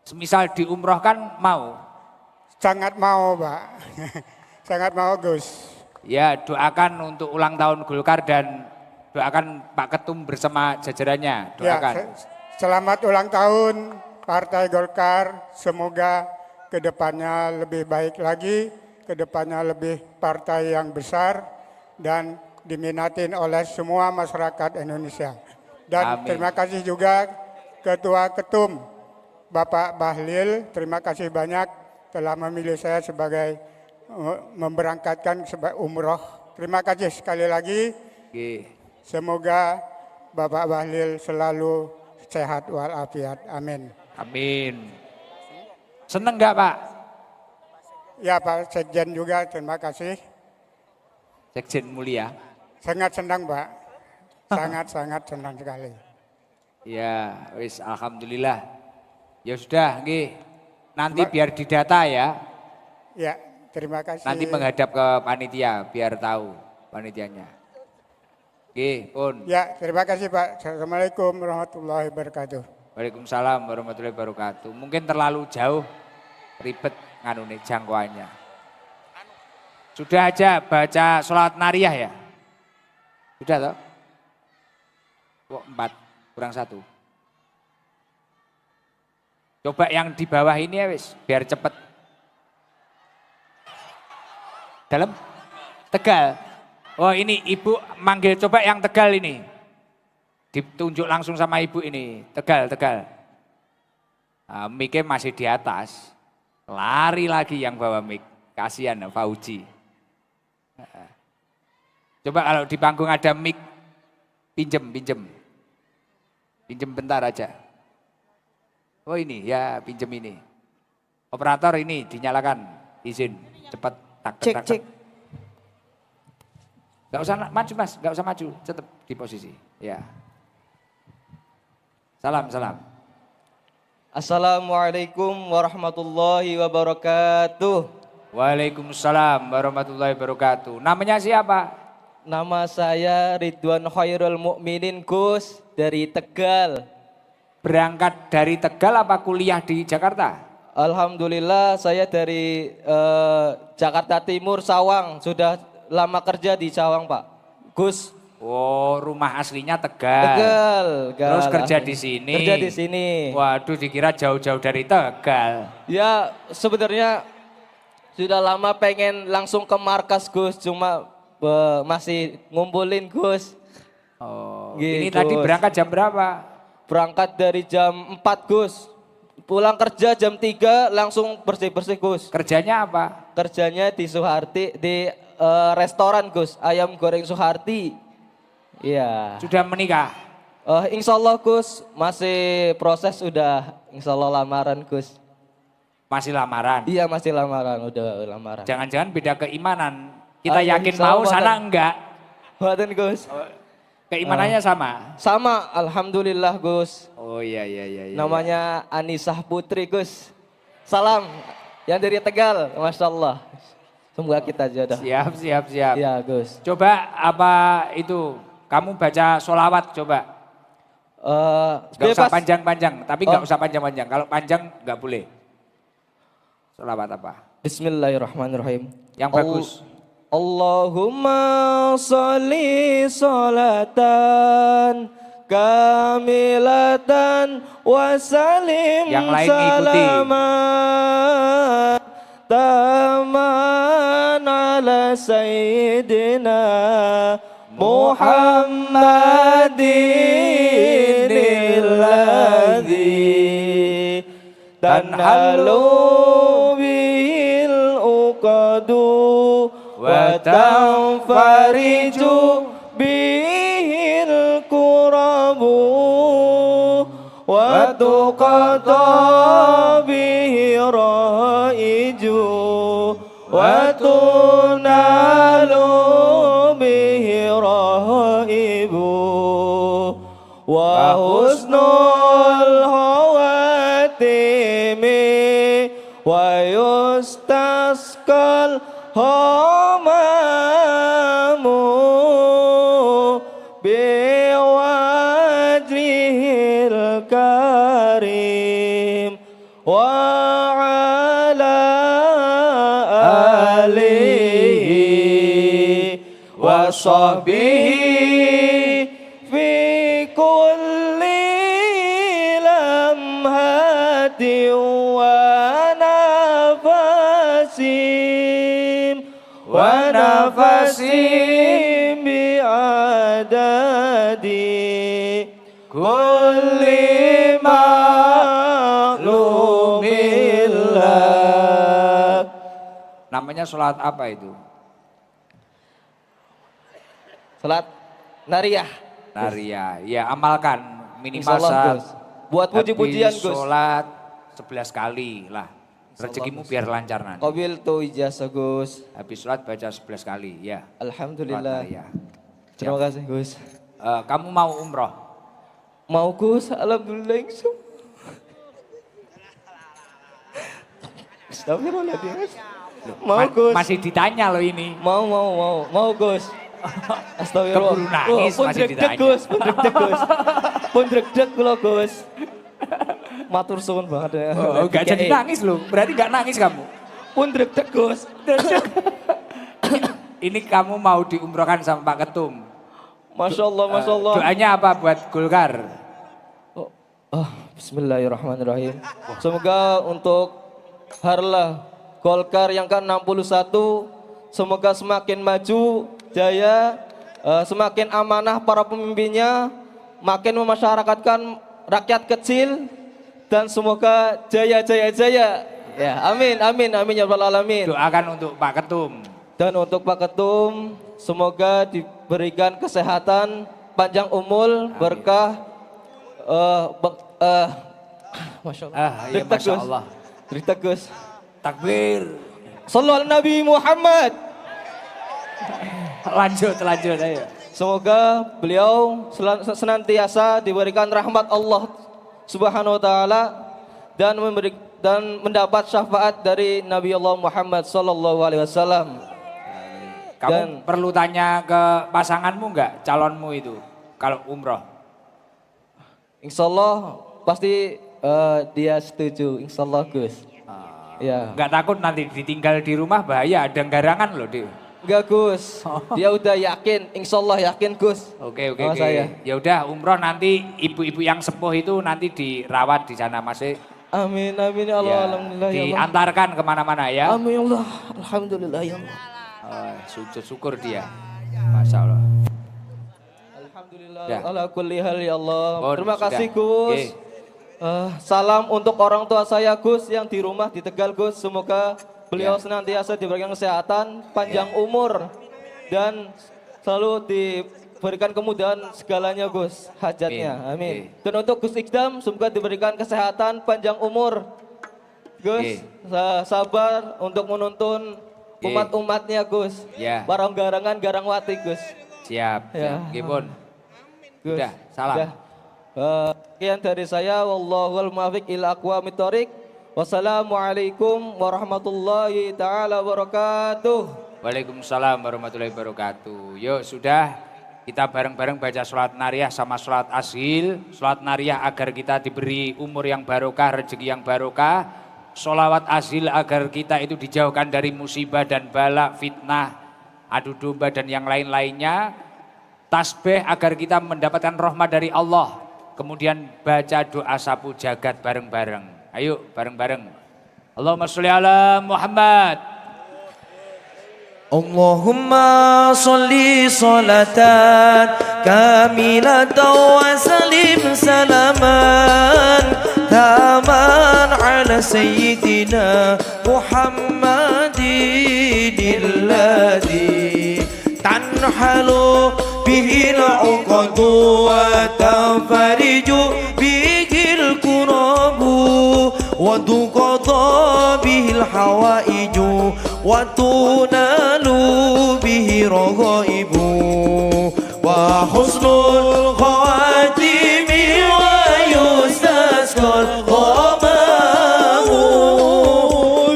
Semisal diumrohkan mau? Sangat mau Pak. Sangat mau Gus. Ya doakan untuk ulang tahun Golkar dan doakan Pak Ketum bersama jajarannya. Doakan. Ya, selamat ulang tahun Partai Golkar. Semoga kedepannya lebih baik lagi, kedepannya lebih partai yang besar dan diminatin oleh semua masyarakat Indonesia. Dan Amin. Terima kasih juga Ketua Ketum Bapak Bahlil, terima kasih banyak telah memilih saya sebagai memberangkatkan umroh. Terima kasih sekali lagi. Oke. Semoga Bapak Bahlil selalu sehat walafiat. Amin. Amin. Seneng nggak Pak? Ya Pak Sekjen juga terima kasih. Sekjen mulia. Sangat senang Pak. Sangat senang sekali. Ya, wis alhamdulillah. Ya sudah, nggih. Nanti biar didata ya. Ya, terima kasih. Nanti menghadap ke panitia biar tahu panitianya. Oke, pun. Ya, terima kasih Pak. Assalamualaikum warahmatullahi wabarakatuh. Waalaikumsalam warahmatullahi wabarakatuh. Mungkin terlalu jauh, ribet nganune jangkauannya. Sudah aja baca sholat nariyah ya? Sudah toh? Kok 4 kurang 1. Coba yang di bawah ini ya wis, biar cepet. Dalam? Tegal. Oh ini ibu manggil, coba yang Tegal ini. Ditunjuk langsung sama ibu ini, Tegal. Nah, mic-nya masih di atas. Lari lagi yang bawa mic. Kasihan Fauji. Coba kalau di panggung ada mic, pinjem. Pinjem bentar aja. Oh ini, ya pinjem ini. Operator ini dinyalakan, izin, cepat. Tak. Cek. Gak usah maju Mas, gak usah maju, tetap di posisi. Ya. Salam. Assalamualaikum warahmatullahi wabarakatuh. Waalaikumsalam warahmatullahi wabarakatuh. Namanya siapa? Nama saya Ridwan Khairul Mukminin Gus dari Tegal. Berangkat dari Tegal apa kuliah di Jakarta? Alhamdulillah saya dari Jakarta Timur, Sawang. Sudah lama kerja di Sawang Pak. Gus. Oh, rumah aslinya Tegal. Tegal. Terus kerja di sini. Kerja di sini. Waduh, dikira jauh-jauh dari Tegal. Ya sebenarnya sudah lama pengen langsung ke markas Gus, cuma masih ngumpulin Gus. Oh, Gitu, ini tadi Gus. berangkat jam berapa? Berangkat dari jam 4 Gus. Pulang kerja jam 3 langsung bersih-bersih Gus. Kerjanya apa? Kerjanya di Suharti, di restoran Gus, ayam goreng Suharti. Iya. Sudah menikah? Insya Allah Gus, masih proses udah insya Allah lamaran Gus. Masih lamaran? Iya masih lamaran, udah lamaran. Jangan-jangan beda keimanan. Kita yakin insya mau, Allah, sana Pak. enggak? Buatan Gus. Keimanannya sama? Sama, alhamdulillah Gus. Oh iya. Namanya Anisah Putri Gus. Salam yang dari Tegal, Masya Allah. Semoga kita jodoh. Siap. Iya Gus. Coba apa itu, kamu baca sholawat coba. Gak usah panjang-panjang, tapi gak usah panjang-panjang. Kalau panjang gak boleh. Sholawat apa? Bismillahirrahmanirrahim. Yang bagus. Allahumma sholli sholatan kamilatan wa salim Yang lain ikuti. salaman taman ala sayyidina Muhammadin alladhi tanhalu bil uqadu wa tanfariju bihil kurabu wa tuqata bihi raiju wa tunalu bihi raibu wa husnul hawatimi wa yustasqal hamamu biwajhil karim wa ala alihi wa sahbihi fi kulli lamhati wa nafasim bi'adadi kulli maklumillah. Namanya sholat apa itu? Salat nariyah. Nariyah. Ya amalkan minimal Insyaallah, Gus. Buat puji-pujian Gus. Sholat 11 kali lah. Rezekimu biar lancar nanti. Qabil tu ijazah Gus. Habis sholat baca 11 kali, ya. Alhamdulillah. Ya. Terima kasih Gus. Kamu mau umroh? Mau Gus, alhamdulillah insya. Astagfirullahaladzim. Mau Gus. Masih ditanya loh ini. Mau Gus. Astagfirullah. Keburu nangis Pun masih dreg-dreg ditanya. Gus, pun dreg-dreg Gus. Pun dreg-dreg kula Gus. Matur suwun banget ya. Oh, gak jadi nangis loh. Berarti gak nangis kamu. Pun dreg-dreg Gus. Ini kamu mau diumrohkan sama Pak Ketum. Masya Allah, Masya Allah. Doanya apa buat Golkar? Bismillahirrahmanirrahim. Semoga untuk Harlah Golkar yang ke-61 semoga semakin maju, jaya, semakin amanah para pemimpinnya, makin memasyarakatkan rakyat kecil, dan semoga jaya. Ya, amin ya rabbal alamin. Doakan untuk Pak Ketum. Dan untuk Pak Ketum, semoga diberikan kesehatan, panjang umur, berkah. Masya Allah. Ya Masya Allah. Cerita Gus. Takbir. Sallallahu Nabi Muhammad. Lanjut ayo. Semoga beliau senantiasa diberikan rahmat Allah Subhanahu wa taala dan mendapat syafaat dari Nabi Allah Muhammad sallallahu alaihi wasallam. Kamu perlu tanya ke pasanganmu enggak, calonmu itu kalau umroh? Insyaallah pasti dia setuju, insyaallah Gus. Ya. Enggak takut nanti ditinggal di rumah bahaya, ada garangan loh dia. Enggak Gus, dia udah yakin, insyaallah yakin Gus. Oke. Ya udah umroh nanti ibu-ibu yang sepuh itu nanti dirawat di sana masih. Amin ya Allah, Ya, alhamdulillah ya Allah. diantarkan kemana-mana ya. Amin ya Allah, alhamdulillah ya Allah. Sujud syukur dia, Masya Allah. Alhamdulillah, Ya. ala kulli hal ya Allah. Terima sudah. kasih Gus. Salam untuk orang tua saya Gus yang di rumah di Tegal Gus. Semoga beliau senantiasa diberikan kesehatan, panjang umur dan selalu diberikan kemudahan segalanya Gus, hajatnya. Amin. Dan untuk Gus Ikdam semoga diberikan kesehatan, panjang umur. Gus, sabar untuk menuntun umat-umatnya Gus. Barang garangan garang wati Gus. Siap. Gimon. Gus. Udah, salam. Sekian dari saya, wallahul muwaffiq ila aqwamit thoriq. Wassalamualaikum warahmatullahi taala wabarakatuh. Waalaikumsalam warahmatullahi wabarakatuh. Yuk sudah, kita bareng-bareng baca sholat nariyah sama sholat asil. Sholat nariyah agar kita diberi umur yang barokah, rezeki yang barokah. Sholawat asil agar kita itu dijauhkan dari musibah dan bala, fitnah, adu domba dan yang lain-lainnya. Tasbih agar kita mendapatkan rahmat dari Allah. Kemudian baca doa sapu jagat bareng-bareng. Ayo bareng-bareng. Allahumma sholli ala Muhammad. Allahumma sholli salatan kamilatan wa salim salaman taman ala sayyidina Muhammadin alladhi tanhalu bihil uqadu wa tanfariju bihil kurabu wa tuqadha bihil hawaiju wa tunalu bihi raghaibu wa husnul khawatimi wa yustasqal ghamamu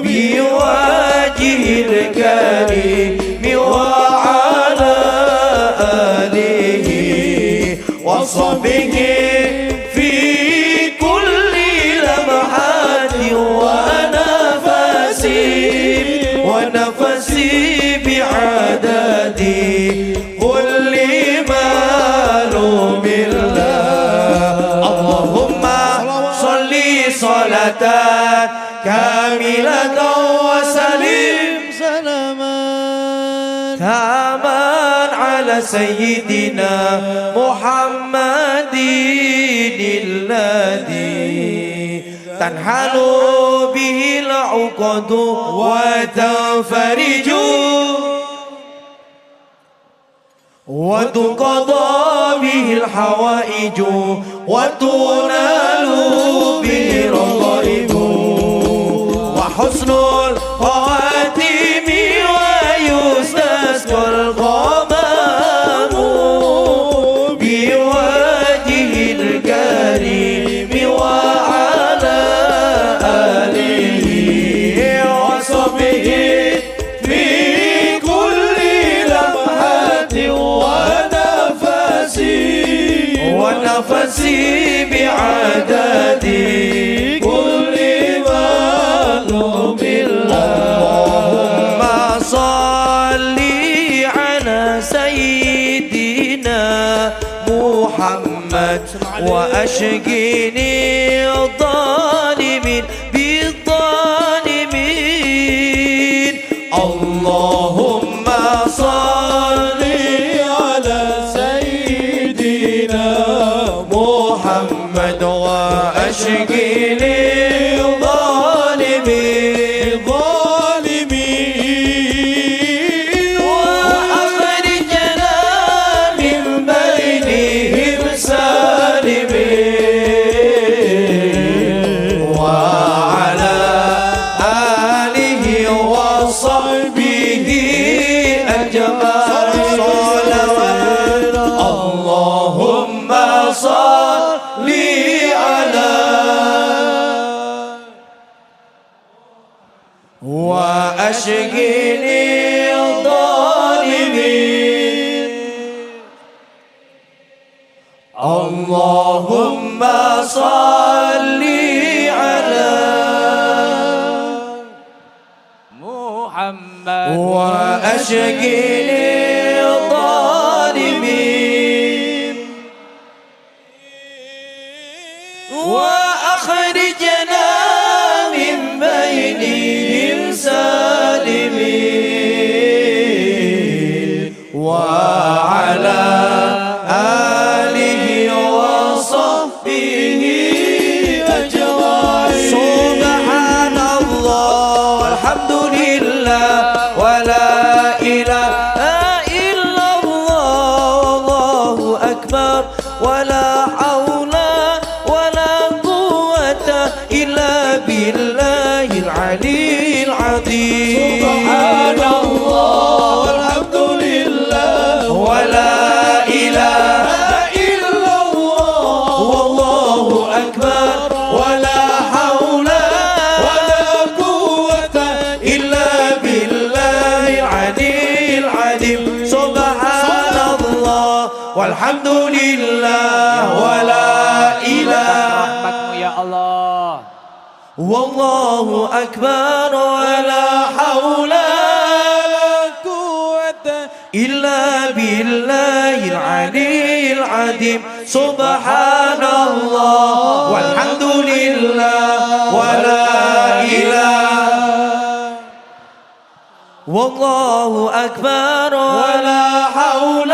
biwajhil karimi wa ala alihi wa sahbihi fi kulli lamhati wa nafasi bi'adadi kulli malumillah. Allahumma sholli salatan kamilatan wa salim salaman taman ala sayyidina Muhammadin alladhi tanhalu bihil uqadu wa tanfariju wa tuqadha bihil hawaiju wa tunalu bihi raghaibu wa husnul khawatimi wa yustasqal ghamamu biwajhil karimi wa nafasi bi'adadi kulli malumillah. Allahumma salli ala sayyidina Muhammad wa ashgini dhalimin bidhalimin. Allahumma salli ala sayyidina Muhammad wa ashgini dhalimin wa akhrijna min bainihim salimin wa ala alihi wa sahbihi ajma'in. صل على وأشقني الظالمين اللهم صل على محمد وأشقني الظالمين وأخرجنا من بينهم سالمين وعلى آله وصحبه أجمعين سبحان الله والحمد لله ولا إله إلا الله والله أكبر ولا حول ولا قوة إلا بالله العلي العظيم سبحان الله والحمد لله ولا إله إلا الله والله أكبر ولا حول ولا قوة إلا بالله العلي العظيم سبحان الله والحمد لله ولا إله rahmatmu ya Allah. والله أكبر ولا حول ولا قوة إلا بالله العلي العظيم سبحان الله والحمد لله ولا إله والله أكبر ولا حول